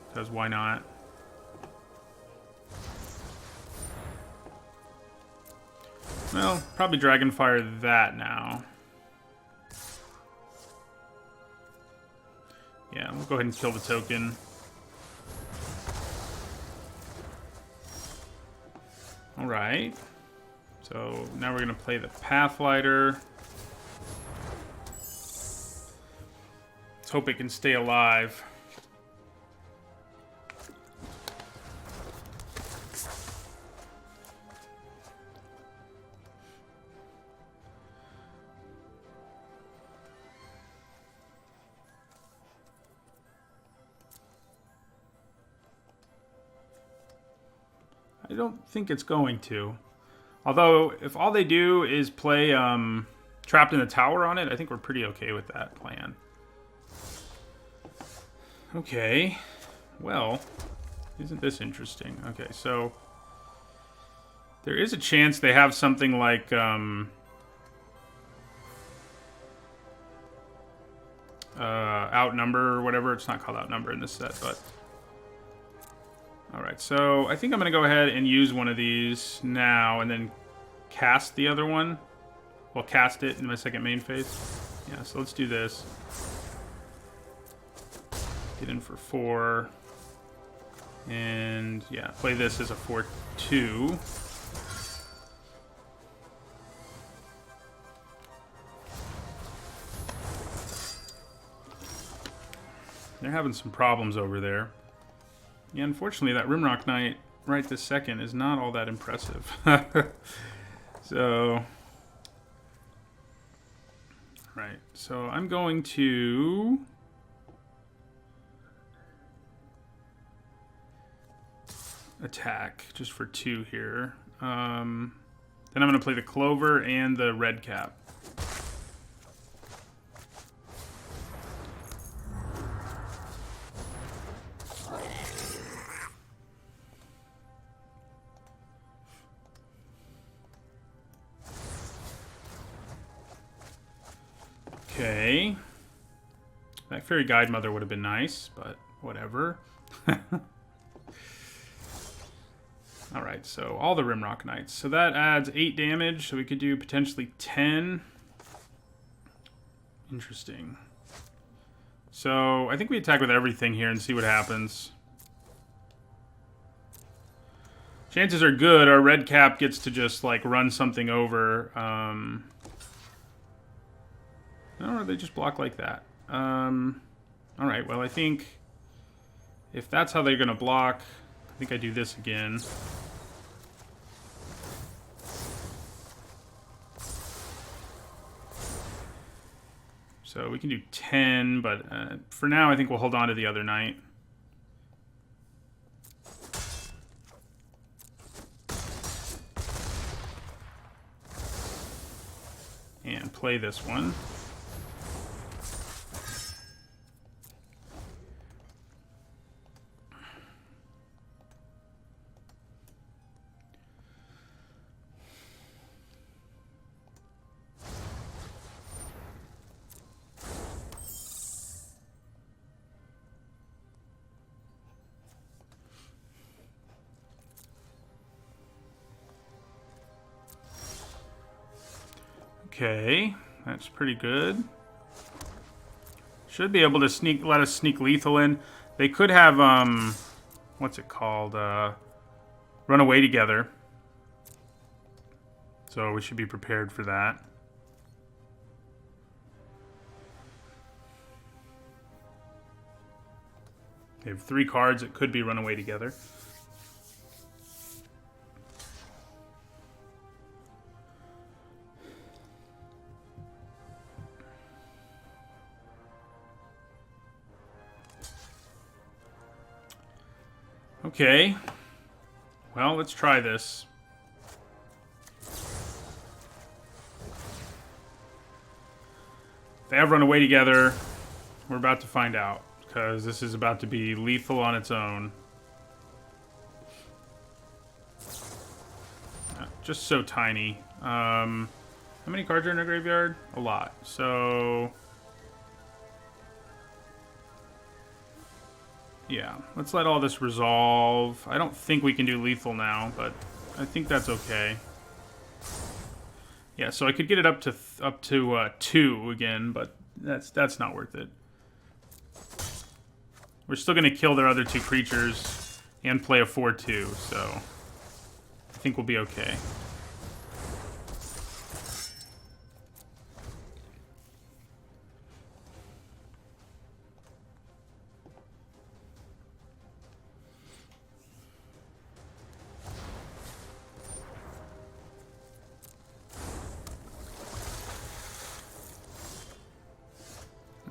Because why not? Well, probably Dragonfire that now. Yeah, we'll go ahead and kill the token. Alright. So now we're going to play the Pathlighter. Let's hope it can stay alive. I don't think it's going to. Although, if all they do is play Trapped in the Tower on it, I think we're pretty okay with that plan. Okay. Well, isn't this interesting? Okay, so there is a chance they have something like Outnumber or whatever. It's not called Outnumber in this set, but Alright, so I think I'm going to go ahead and use one of these now and then cast the other one. Well, cast it in my second main phase. Yeah, so let's do this. Get in for 4. And yeah, play this as a 4/2. They're having some problems over there. Yeah, unfortunately, that Rimrock Knight right this second is not all that impressive. So, right. So I'm going to attack just for 2 here. Then I'm going to play the Clover and the red cap. Okay. That Fairy Guide Mother would have been nice, but whatever. Alright, so all the Rimrock Knights. So that adds 8 damage, so we could do potentially 10. Interesting. So I think we attack with everything here and see what happens. Chances are good our red cap gets to just like run something over. No, they just block like that. Alright, well I think if that's how they're going to block, I think I do this again. So we can do 10, but for now I think we'll hold on to the other knight. And play this one. Okay, that's pretty good. Should be able to let us sneak lethal in. They could have, what's it called? Run away together. So we should be prepared for that. They have 3 cards that could be run away together. Okay. Well, let's try this. They have run away together. We're about to find out, because this is about to be lethal on its own. Just so tiny. How many cards are in our graveyard? A lot. So yeah, let's let all this resolve. I don't think we can do lethal now, but I think that's okay. Yeah, so I could get it up to 2 again, but that's not worth it. We're still going to kill their other 2 creatures and play a 4/2, so I think we'll be okay.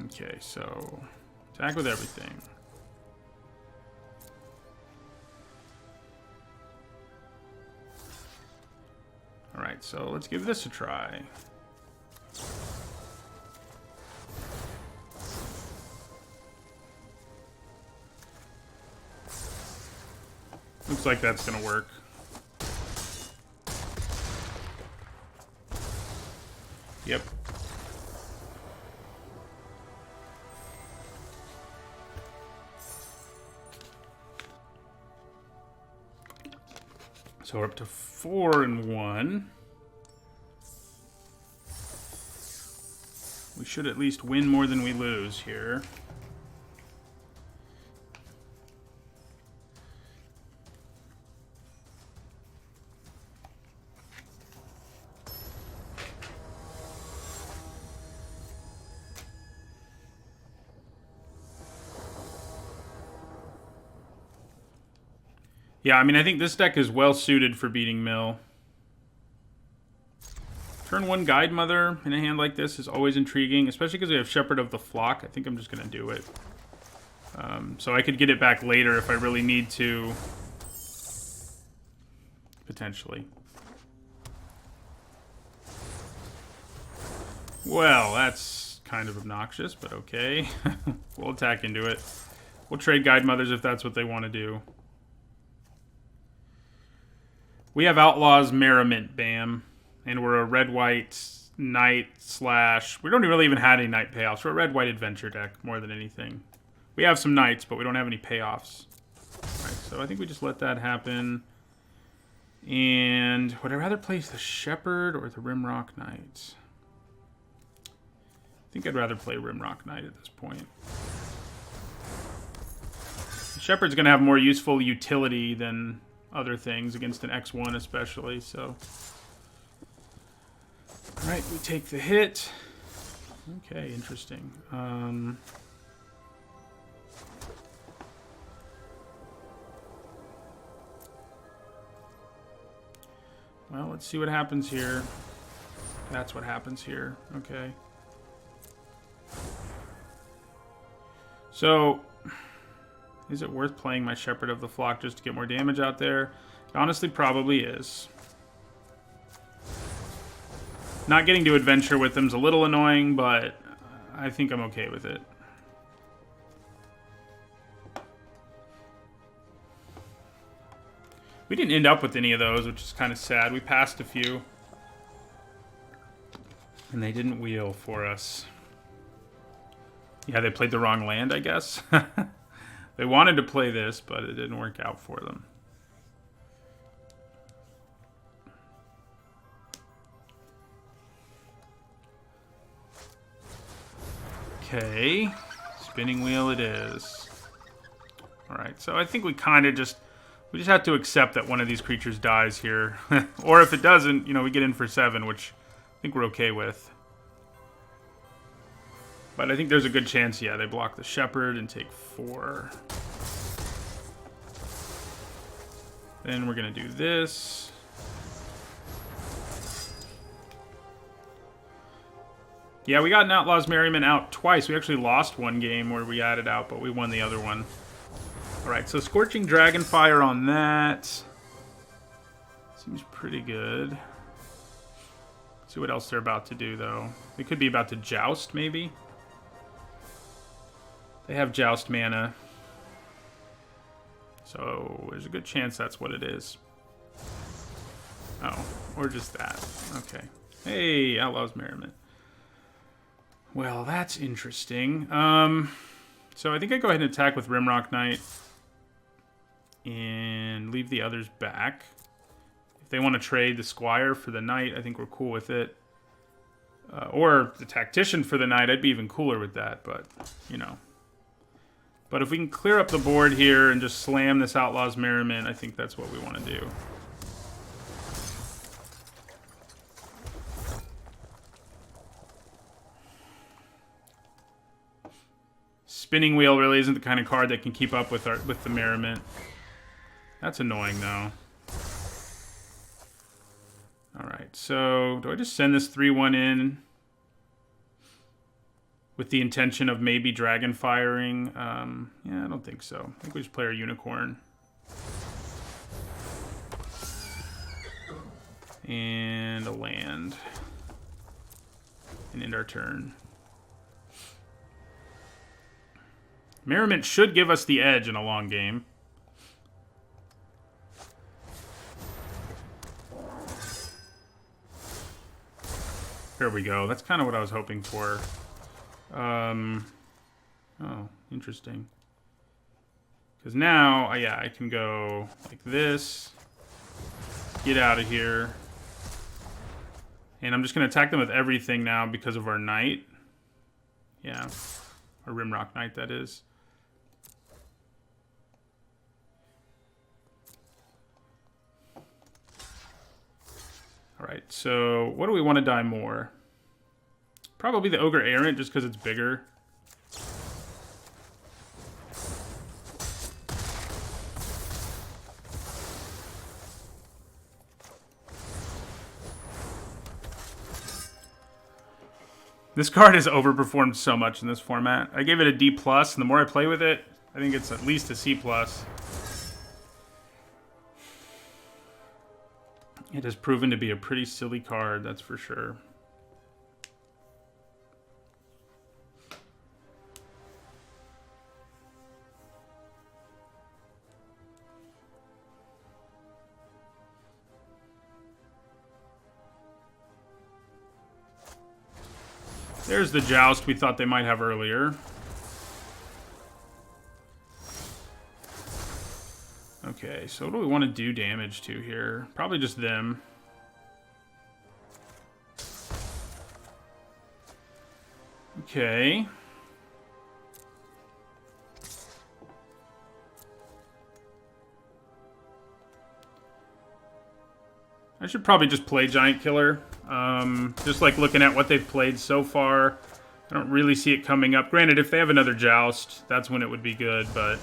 Okay, so attack with everything. Alright, so let's give this a try. Looks like that's gonna work. Yep. So we're up to 4-1. We should at least win more than we lose here. Yeah, I mean, I think this deck is well suited for beating Mill. Turn 1 Guide Mother in a hand like this is always intriguing, especially because we have Shepherd of the Flock. I think I'm just going to do it. So I could get it back later if I really need to. Potentially. Well, that's kind of obnoxious, but okay. We'll attack into it. We'll trade Guide Mothers if that's what they want to do. We have Outlaw's Merriment, bam. And we're a red-white knight / we don't really even have any knight payoffs. We're a red-white adventure deck more than anything. We have some knights, but we don't have any payoffs. Alright, so I think we just let that happen. And would I rather play the Shepherd or the Rimrock Knight? I think I'd rather play Rimrock Knight at this point. The Shepherd's going to have more useful utility than other things against an X1 especially, so... Alright, we take the hit. Okay, interesting. Well, let's see what happens here. That's what happens here. Okay. So, is it worth playing my Shepherd of the Flock just to get more damage out there? It honestly probably is. Not getting to adventure with them is a little annoying, but I think I'm okay with it. We didn't end up with any of those, which is kind of sad. We passed a few. And they didn't wheel for us. Yeah, they played the wrong land, I guess. They wanted to play this, but it didn't work out for them. Okay, spinning wheel it is. Alright, so I think we kind of just have to accept that one of these creatures dies here. Or if it doesn't, you know, we get in for 7, which I think we're okay with. But I think there's a good chance, yeah, they block the Shepherd and take 4. Then we're going to do this. Yeah, we got an Outlaw's Merriment out twice. We actually lost one game where we added out, but we won the other one. Alright, so Scorching Dragonfire on that. Seems pretty good. Let's see what else they're about to do, though. They could be about to Joust, maybe? They have Joust mana. So there's a good chance that's what it is. Oh, or just that. Okay. Hey, Outlaw's Merriment. Well, that's interesting. So I think I go ahead and attack with Rimrock Knight and leave the others back. If they want to trade the Squire for the Knight, I think we're cool with it. Or the Tactician for the Knight, I'd be even cooler with that, but, you know. But if we can clear up the board here and just slam this Outlaw's Merriment, I think that's what we want to do. Spinning Wheel really isn't the kind of card that can keep up with the Merriment. That's annoying, though. Alright, so do I just send this 3-1 in with the intention of maybe Dragon Firing? Yeah, I don't think so. I think we just play our Unicorn. And a land. And end our turn. Merriment should give us the edge in a long game. There we go. That's kind of what I was hoping for. Oh, interesting. Because now, yeah, I can go like this. get out of here. And I'm just going to attack them with everything now because of our knight. Yeah. Our Rimrock Knight, that is. Alright, so what do we want to die more? Probably the Ogre Errant, just because it's bigger. This card has overperformed so much in this format. I gave it a D+, and the more I play with it, I think it's at least a C+. It has proven to be a pretty silly card, that's for sure. There's the Joust we thought they might have earlier. Okay, so what do we want to do damage to here? Probably just them. Okay. I should probably just play Giant Killer. Just like looking at what they've played so far, I don't really see it coming up. Granted, if they have another Joust, that's when it would be good, but...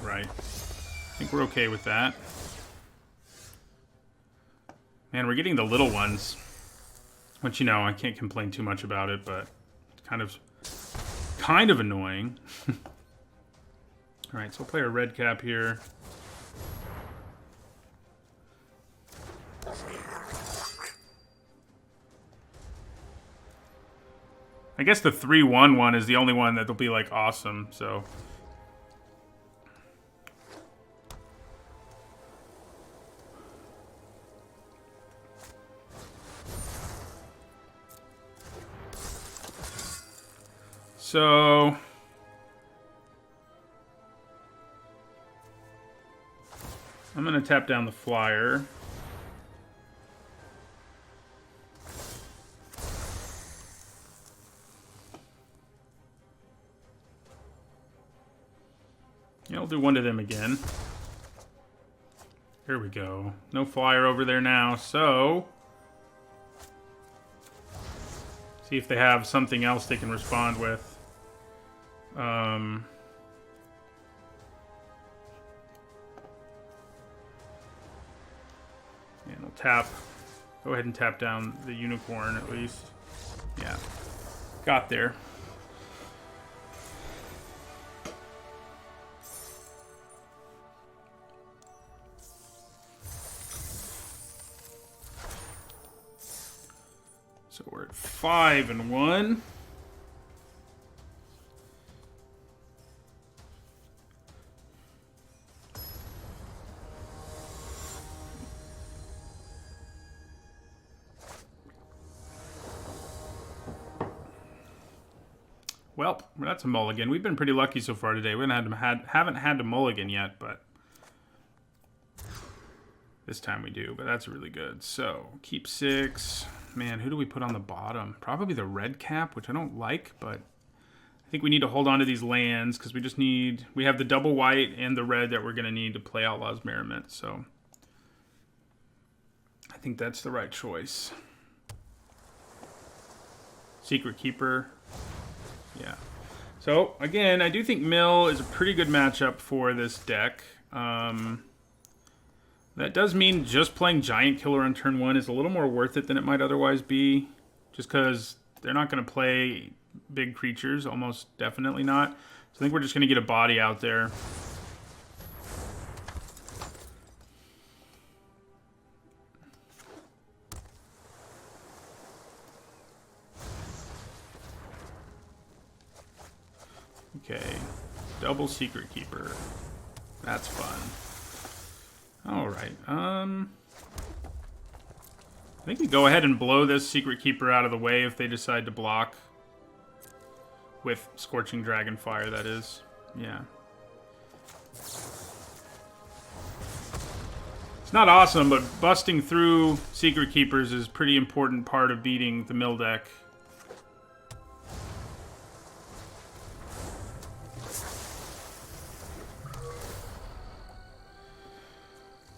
Right. I think we're okay with that. Man, we're getting the little ones. Which, you know, I can't complain too much about it, but it's kind of annoying. Alright, so we'll play a red cap here. I guess the 3/1 one is the only one that'll be, like, awesome, so... So... I'm going to tap down the flyer. Yeah, I'll do one to them again. Here we go. No flyer over there now, so... See if they have something else they can respond with. And we'll tap. Go ahead and tap down the unicorn at least. Yeah. Got there. So we're at 5-1. Well, that's a mulligan. We've been pretty lucky so far today. We haven't had to mulligan yet, but this time we do. But that's really good. So, keep 6. Man, who do we put on the bottom? Probably the red cap, which I don't like, but I think we need to hold on to these lands because we have the double white and the red that we're going to need to play Outlaw's Merriment. So, I think that's the right choice. Secret Keeper. Yeah. So, again, I do think Mill is a pretty good matchup for this deck. That does mean just playing Giant Killer on turn 1 is a little more worth it than it might otherwise be. Just because they're not going to play big creatures. Almost definitely not. So I think we're just going to get a body out there. Okay, double Secret Keeper. That's fun. All right. I think we go ahead and blow this Secret Keeper out of the way if they decide to block. With Scorching Dragonfire, that is. Yeah. It's not awesome, but busting through Secret Keepers is a pretty important part of beating the mill deck.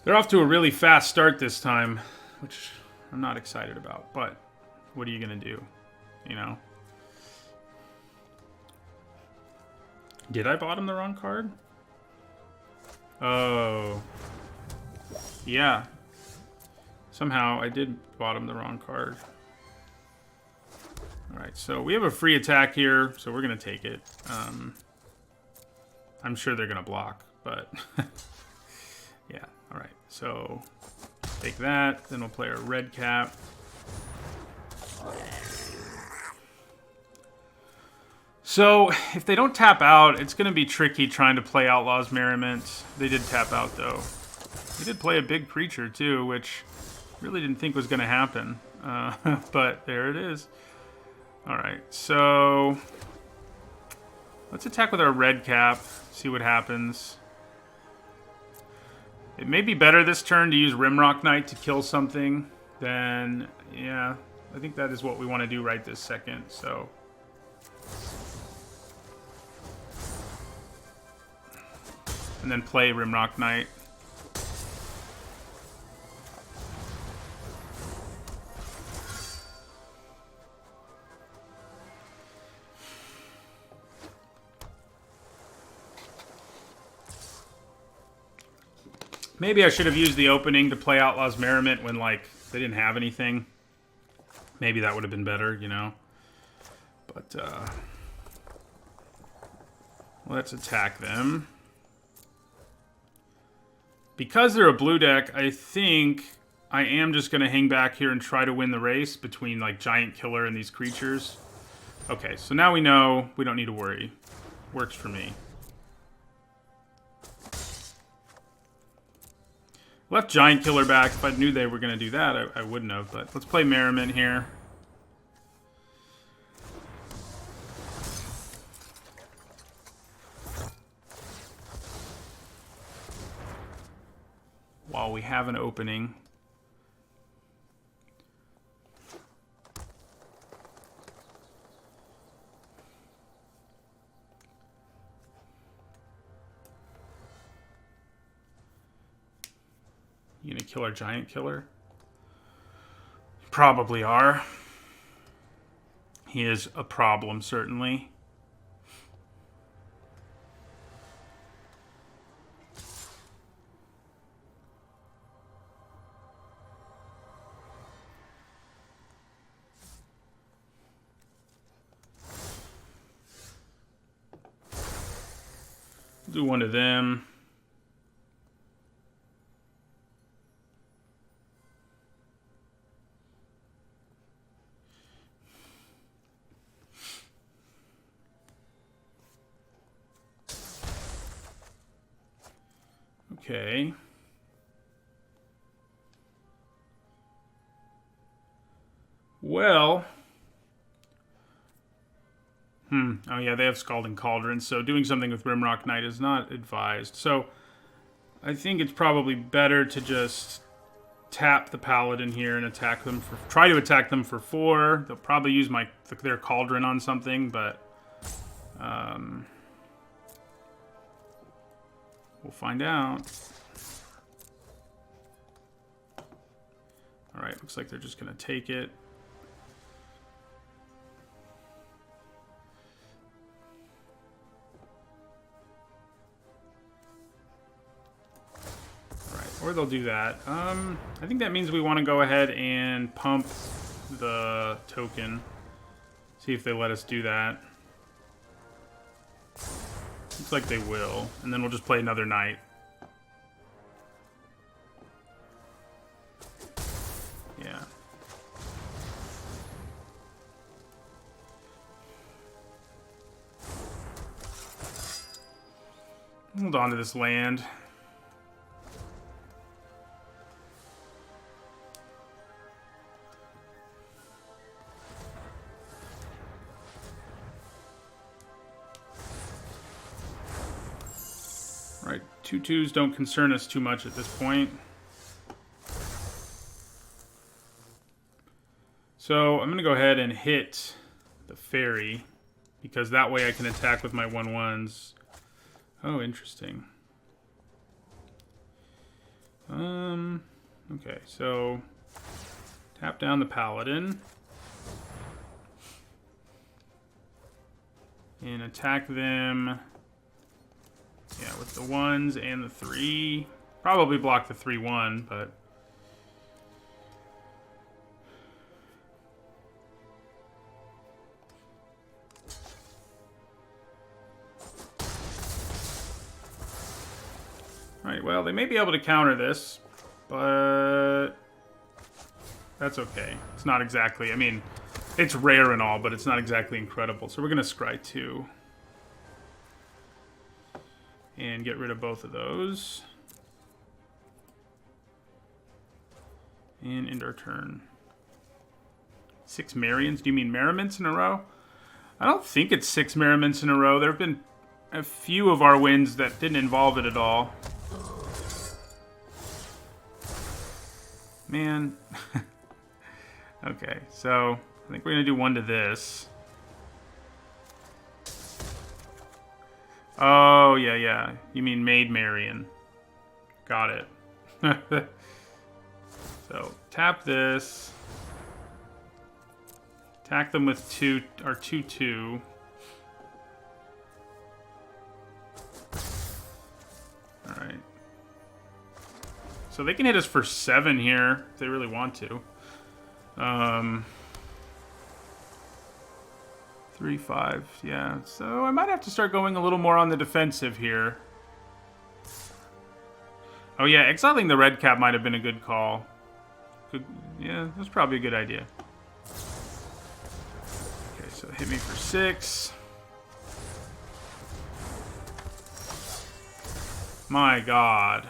They're off to a really fast start this time, which I'm not excited about, but what are you going to do? You know? Did I bottom the wrong card? Oh. Yeah. Somehow I did bottom the wrong card. Alright, so we have a free attack here, so we're going to take it. I'm sure they're going to block, but... yeah, alright. So, take that, then we'll play our red cap. So, if they don't tap out, it's going to be tricky trying to play Outlaw's Merriment. They did tap out, though. They did play a big creature, too, which really didn't think was going to happen. But there it is. Alright, so... let's attack with our red cap, see what happens. It may be better this turn to use Rimrock Knight to kill something than... yeah, I think that is what we want to do right this second, so... and then play Rimrock Knight. Maybe I should have used the opening to play Outlaw's Merriment when, like, they didn't have anything. Maybe that would have been better, you know? But, let's attack them. Because they're a blue deck, I think I am just going to hang back here and try to win the race between, like, Giant Killer and these creatures. Okay, so now we know we don't need to worry. Works for me. Left Giant Killer back. If I knew they were going to do that, I wouldn't have. But let's play Merriment here. While we have an opening. You gonna kill our Giant Killer? Probably are. He is a problem, certainly. Do one of them. Okay. Well. Oh yeah, they have Scalding Cauldron, so doing something with Rimrock Knight is not advised. So I think it's probably better to just tap the Paladin here and attack them for... try to attack them for 4. They'll probably use their Cauldron on something, but... we'll find out. Alright, looks like they're just going to take it. Alright, or they'll do that. I think that means we want to go ahead and pump the token. See if they let us do that. Looks like they will. And then we'll just play another Knight. Yeah. Hold on to this land. 2/2s don't concern us too much at this point. So I'm going to go ahead and hit the fairy, because that way I can attack with my 1/1s. Oh, interesting. Okay, so tap down the paladin and attack them, yeah, with the 1s and the 3. Probably block the 3/1, but alright, well, they may be able to counter this, but that's okay. It's not exactly, I mean, it's rare and all, but it's not exactly incredible. So we're going to scry 2. And get rid of both of those. And end our turn. 6 Merrions? Do you mean merriments in a row? I don't think it's 6 merriments in a row. There have been a few of our wins that didn't involve it at all. Man. Okay, so I think we're going to do 1 to this. Oh, yeah. You mean Maid Marian. Got it. So, tap this. Attack them with 2/2. Alright. So they can hit us for 7 here, if they really want to. 3, 5, yeah. So I might have to start going a little more on the defensive here. Oh yeah, exiling the red cap might have been a good call. Yeah, that's probably a good idea. Okay, so hit me for 6. My God.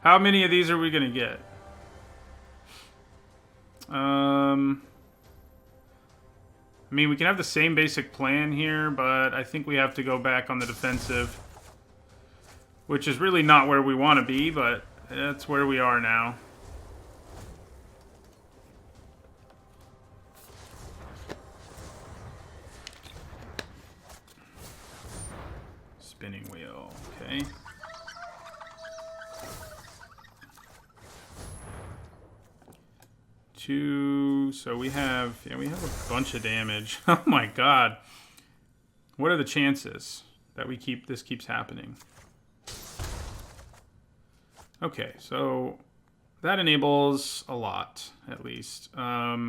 How many of these are we gonna get? I mean, we can have the same basic plan here, but I think we have to go back on the defensive. Which is really not where we want to be, but that's where we are now. Spinning wheel, okay. So we have a bunch of damage. Oh my God. What are the chances that this keeps happening? Okay, so that enables a lot, at least. All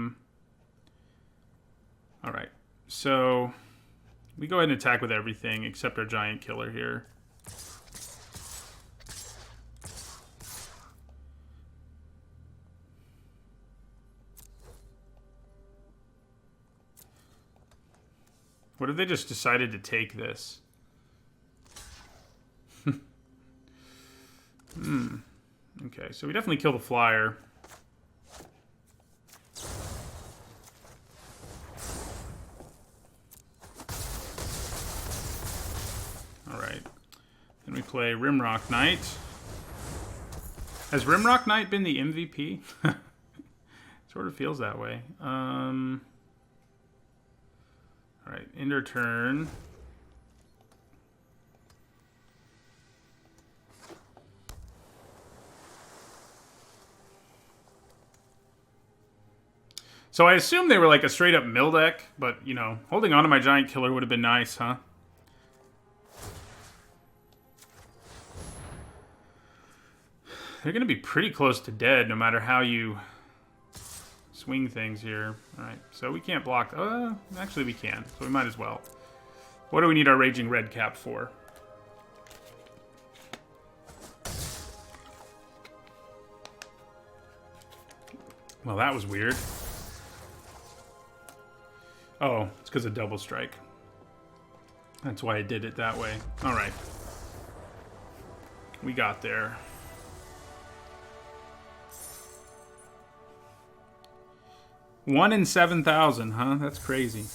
right, so we go ahead and attack with everything except our giant killer here. What if they just decided to take this? Okay, so we definitely kill the flyer. Alright. Then we play Rimrock Knight. Has Rimrock Knight been the MVP? Sort of feels that way. Alright, end our turn. So I assume they were like a straight up mill deck, but, you know, holding on to my giant killer would have been nice, huh? They're going to be pretty close to dead no matter how you swing things here. Alright, so we can't block. Actually we can, so we might as well. What do we need our Raging Red Cap for? Well, that was weird. Oh, it's because of double strike. That's why I did it that way. Alright. We got there. One in 7,000, huh? That's crazy.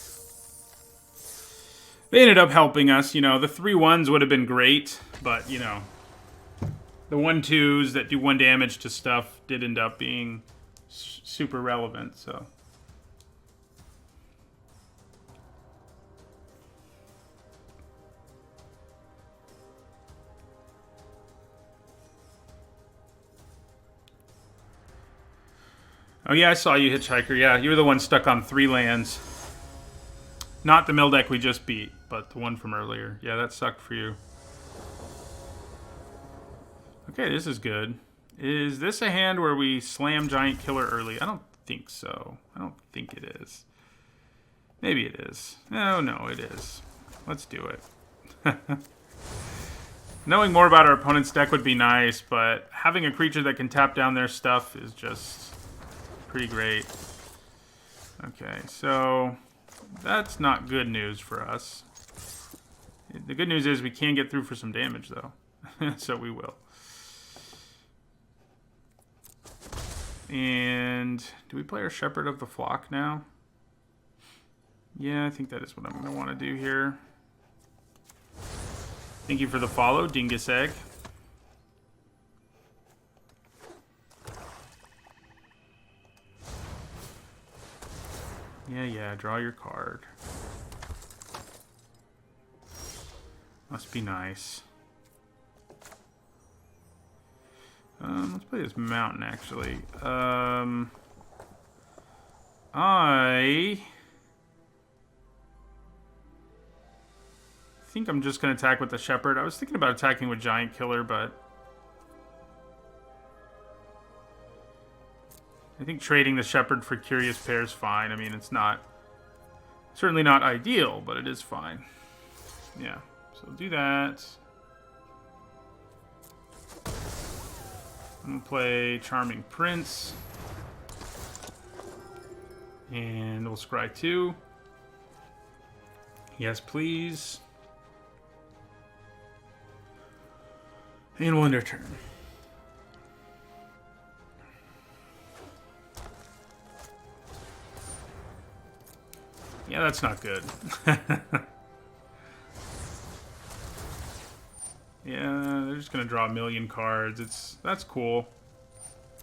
They ended up helping us. You know, the 3/1s would have been great, but, you know, the 1/2s that do 1 damage to stuff did end up being super relevant, so. Oh yeah, I saw you, Hitchhiker. Yeah, you were the one stuck on 3 lands. Not the mill deck we just beat, but the one from earlier. Yeah, that sucked for you. Okay, this is good. Is this a hand where we slam Giant Killer early? I don't think so. I don't think it is. Maybe it is. No, it is. Let's do it. Knowing more about our opponent's deck would be nice, but having a creature that can tap down their stuff is just pretty great. Okay, so that's not good news for us. The good news is we can get through for some damage, though. So we will. And do we play our Shepherd of the Flock now? Yeah, I think that is what I'm going to want to do here. Thank you for the follow, Dingus Egg. Yeah, draw your card. Must be nice. Let's play this mountain, actually. I think I'm just going to attack with the Shepherd. I was thinking about attacking with Giant Killer, but I think trading the Shepherd for Curious Pair is fine. I mean, it's not... certainly not ideal, but it is fine. Yeah, so do that. I'm going to play Charming Prince. And we'll scry 2. Yes, please. And we'll end our turn. Yeah, that's not good. Yeah, they're just gonna draw a million cards. That's cool.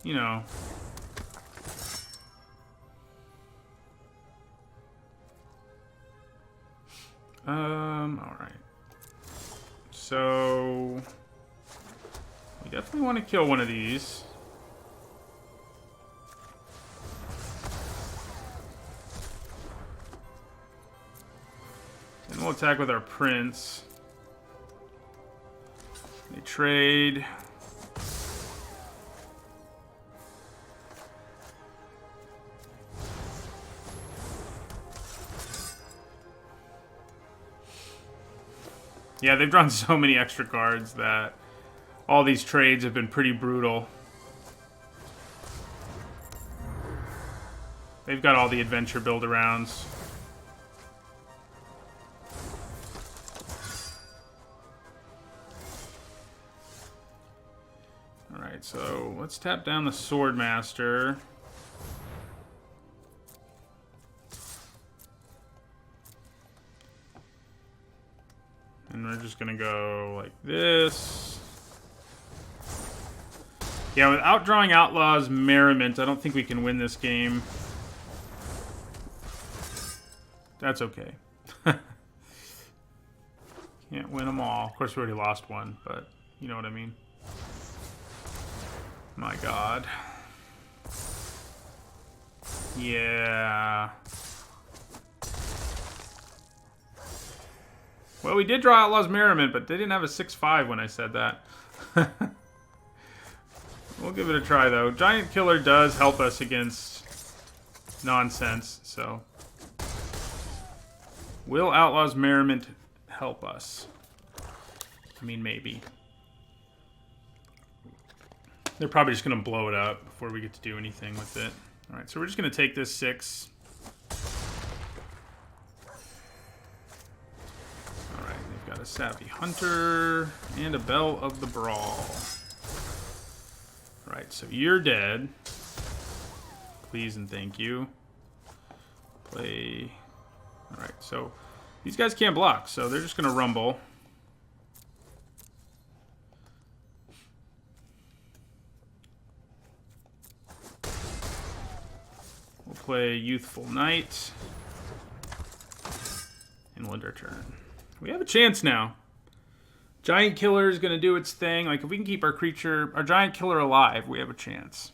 You know. Alright. So we definitely want to kill one of these. And we'll attack with our Prince. They trade. Yeah, they've drawn so many extra cards that all these trades have been pretty brutal. They've got all the adventure build-arounds. Alright, so let's tap down the Swordmaster. And we're just gonna go like this. Yeah, without drawing Outlaw's Merriment, I don't think we can win this game. That's okay. Can't win them all. Of course, we already lost one, but you know what I mean. My God. Yeah. Well, we did draw Outlaw's Merriment, but they didn't have a 6/5 when I said that. We'll give it a try, though. Giant Killer does help us against nonsense, so... Will Outlaw's Merriment help us? I mean, maybe. They're probably just going to blow it up before we get to do anything with it. Alright, so we're just going to take this 6. Alright, they've got a Savvy Hunter and a Belle of the Brawl. Alright, so you're dead. Please and thank you. Play... Alright, so These guys can't block, so they're just going to rumble. We'll play Youthful Knight. And we'll end our turn. We have a chance now. Giant Killer is going to do its thing. Like, if we can keep our creature, our Giant Killer alive, we have a chance.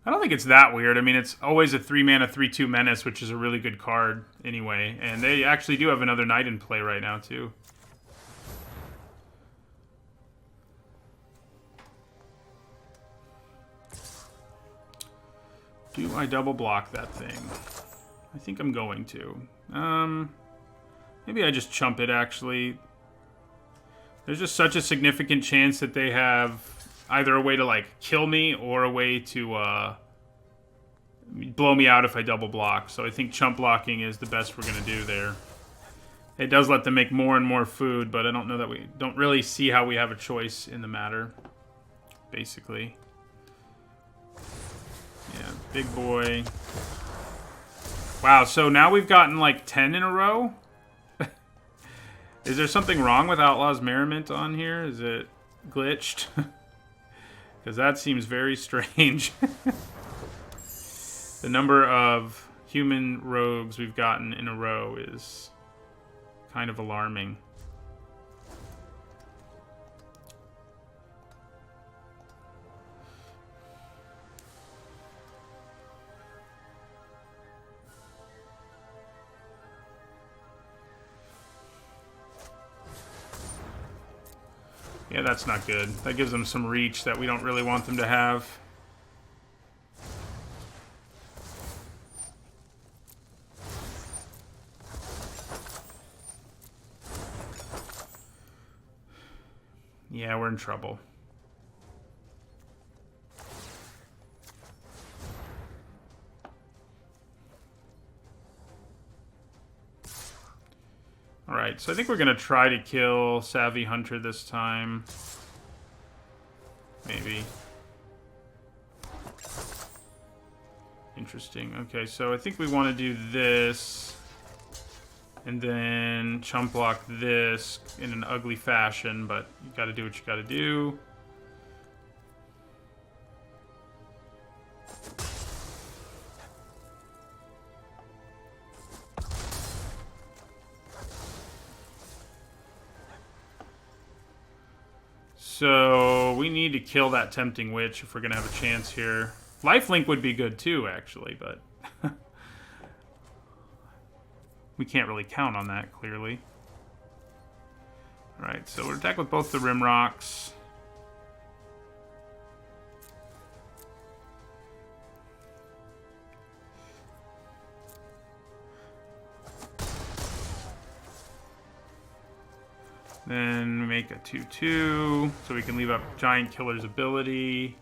I don't think it's that weird. I mean, it's always a 3-mana, 3/2 Menace, which is a really good card anyway. And they actually do have another Knight in play right now, too. Do I double block that thing? I think I'm going to. Maybe I just chump it, actually. There's just such a significant chance that they have either a way to, like, kill me or a way to blow me out if I double block. So I think chump blocking is the best we're going to do there. It does let them make more and more food, but I don't know that we don't really see how we have a choice in the matter, basically. Yeah, big boy. Wow, so now we've gotten like 10 in a row? Is there something wrong with Outlaw's Merriment on here? Is it glitched? Because that seems very strange. The number of human rogues we've gotten in a row is kind of alarming. Yeah, that's not good. That gives them some reach that we don't really want them to have. Yeah, we're in trouble. Alright, so I think we're going to try to kill Savvy Hunter this time. Maybe. Interesting. Okay, so I think we want to do this. And then chump block this in an ugly fashion, but you got to do what you got to do. So we need to kill that Tempting Witch if we're going to have a chance here. Lifelink would be good too, actually, but we can't really count on that, clearly. Alright, so we'll attack with both the Rim Rocks. Then make a 2/2, so we can leave up Giant Killer's ability.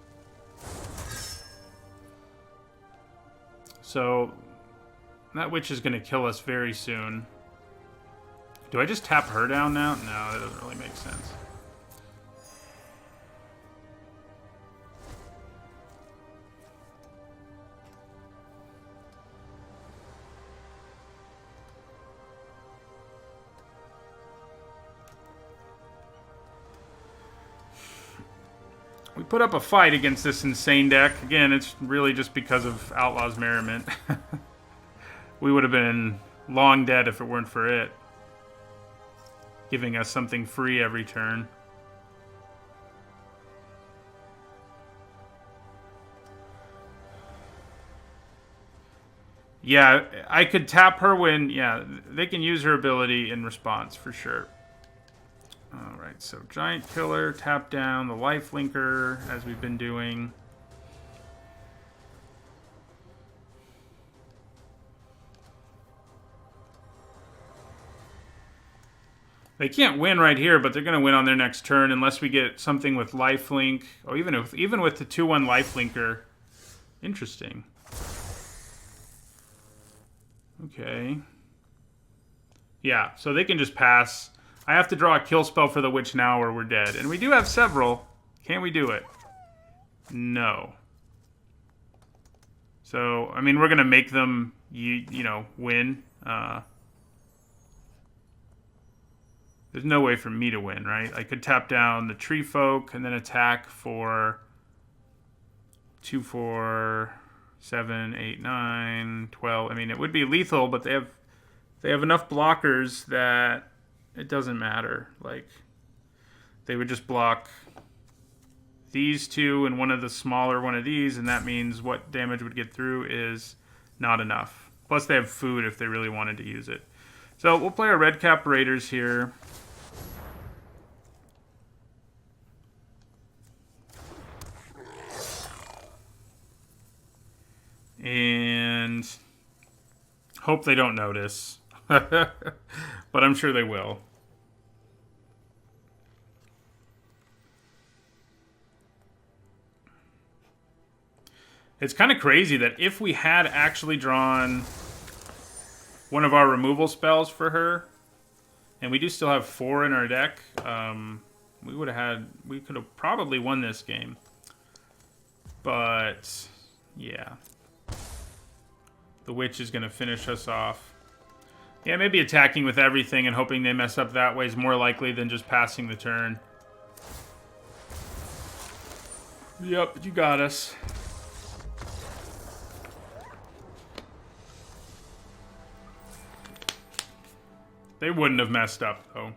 So that witch is going to kill us very soon. Do I just tap her down now? No, that doesn't really make sense. We put up a fight against this insane deck. Again, it's really just because of Outlaw's Merriment. We would have been long dead if it weren't for it. Giving us something free every turn. Yeah, I could tap her when... Yeah, they can use her ability in response, for sure. Alright, so Giant Killer, tap down the Lifelinker, as we've been doing. They can't win right here, but they're going to win on their next turn unless we get something with Lifelink. Oh, even with the 2/1 Lifelinker. Interesting. Okay. Yeah, so they can just pass. I have to draw a kill spell for the Witch now or we're dead. And we do have several. Can we do it? No. So, I mean, we're going to make them, you know, win. There's no way for me to win, right? I could tap down the Tree Folk and then attack for 2, 4, 7, 8, 9, 12. I mean, it would be lethal, but they have enough blockers that it doesn't matter. Like, they would just block these two and one of the smaller one of these, and that means what damage would get through is not enough. Plus, they have food if they really wanted to use it. So we'll play our red cap raiders here. And hope they don't notice. But I'm sure they will. It's kind of crazy that if we had actually drawn one of our removal spells for her, and we do still have 4 in our deck, we could have probably won this game. But yeah. The witch is going to finish us off. Yeah, maybe attacking with everything and hoping they mess up that way is more likely than just passing the turn. Yep, you got us. They wouldn't have messed up, though.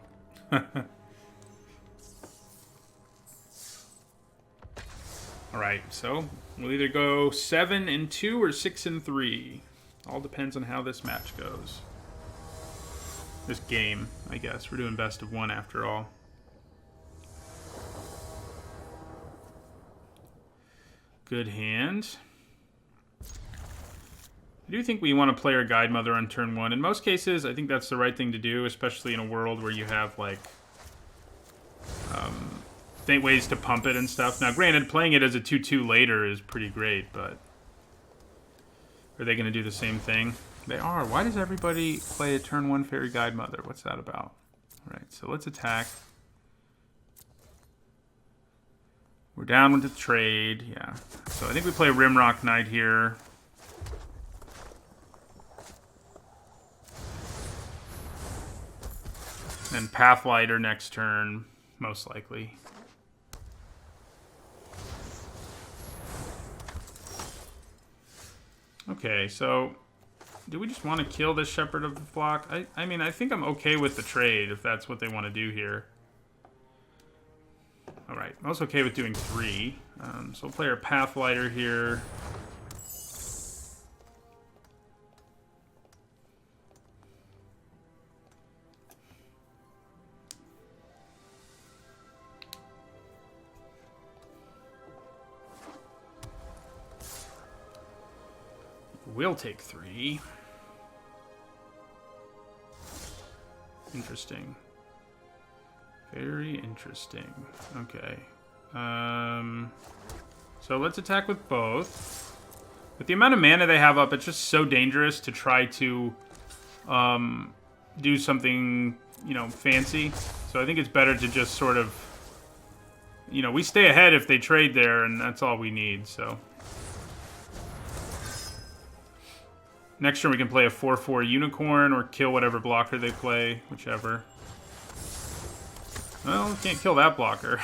Alright, so we'll either go 7-2 or 6-3. All depends on how this match goes. This game, I guess. We're doing best of 1 after all. Good hand. I do think we want to play our Guide Mother on turn 1. In most cases, I think that's the right thing to do, especially in a world where you have, like, ways to pump it and stuff. Now, granted, playing it as a 2-2 later is pretty great, but are they going to do the same thing? They are. Why does everybody play a turn 1 Fairy Guide Mother? What's that about? All right, so let's attack. We're down with the trade, yeah. So I think we play Rimrock Knight here. And Pathlighter next turn, most likely. Okay, so do we just want to kill this Shepherd of the Flock? I mean, I think I'm okay with the trade if that's what they want to do here. Alright, I'm also okay with doing 3. So we'll play our Pathlighter here. We'll take 3. Interesting. Very interesting. Okay. So let's attack with both. With the amount of mana they have up, it's just so dangerous to try to do something, you know, fancy. So I think it's better to just sort of, you know, we stay ahead if they trade there, and that's all we need, so. Next turn we can play a 4-4 Unicorn or kill whatever blocker they play, whichever. Well, we can't kill that blocker.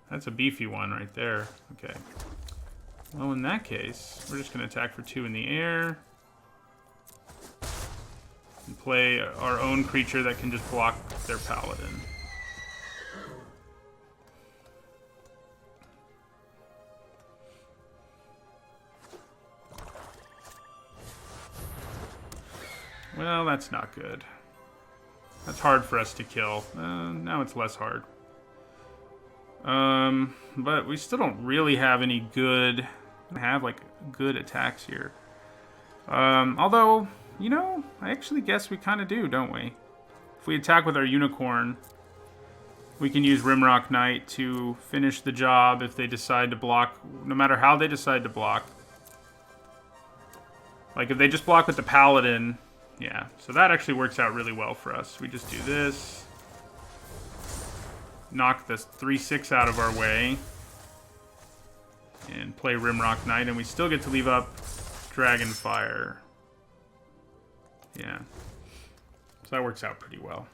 That's a beefy one right there. Okay. Well, in that case, we're just going to attack for 2 in the air. And play our own creature that can just block their paladin. Well, that's not good. That's hard for us to kill. Now it's less hard. But we still don't really have any good... good attacks here. Although, you know, I actually guess we kind of do, don't we? If we attack with our Unicorn, we can use Rimrock Knight to finish the job if they decide to block, no matter how they decide to block. Like, if they just block with the Paladin... Yeah, so that actually works out really well for us. We just do this. Knock this 3-6 out of our way. and play Rimrock Knight, and we still get to leave up Dragonfire. Yeah. So that works out pretty well.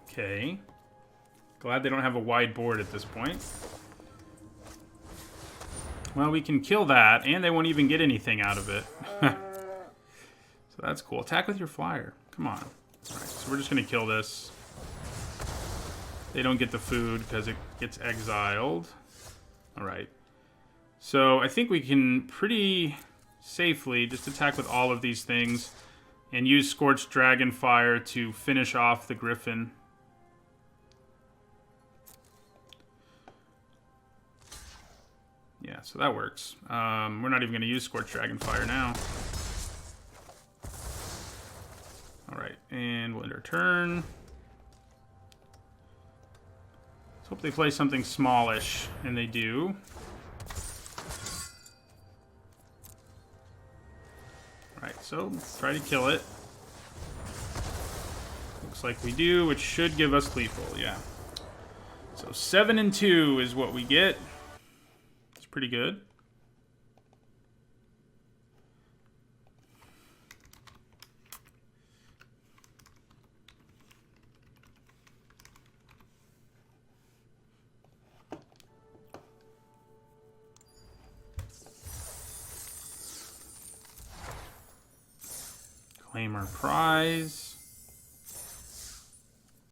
Okay. Glad they don't have a wide board at this point. Well, we can kill that, and they won't even get anything out of it. So that's cool. Attack with your flyer. Come on. Alright, so we're just going to kill this. They don't get the food because it gets exiled. Alright. So I think we can pretty safely just attack with all of these things and use Scorched Dragonfire to finish off the Griffin. Yeah, so that works. We're not even going to use Scorched Dragonfire now. Alright, and we'll end our turn. Let's hope they play something smallish, and they do. Alright, so try to kill it. Looks like we do, which should give us lethal, yeah. So 7 and 2 is what we get. It's pretty good. Claim our prize.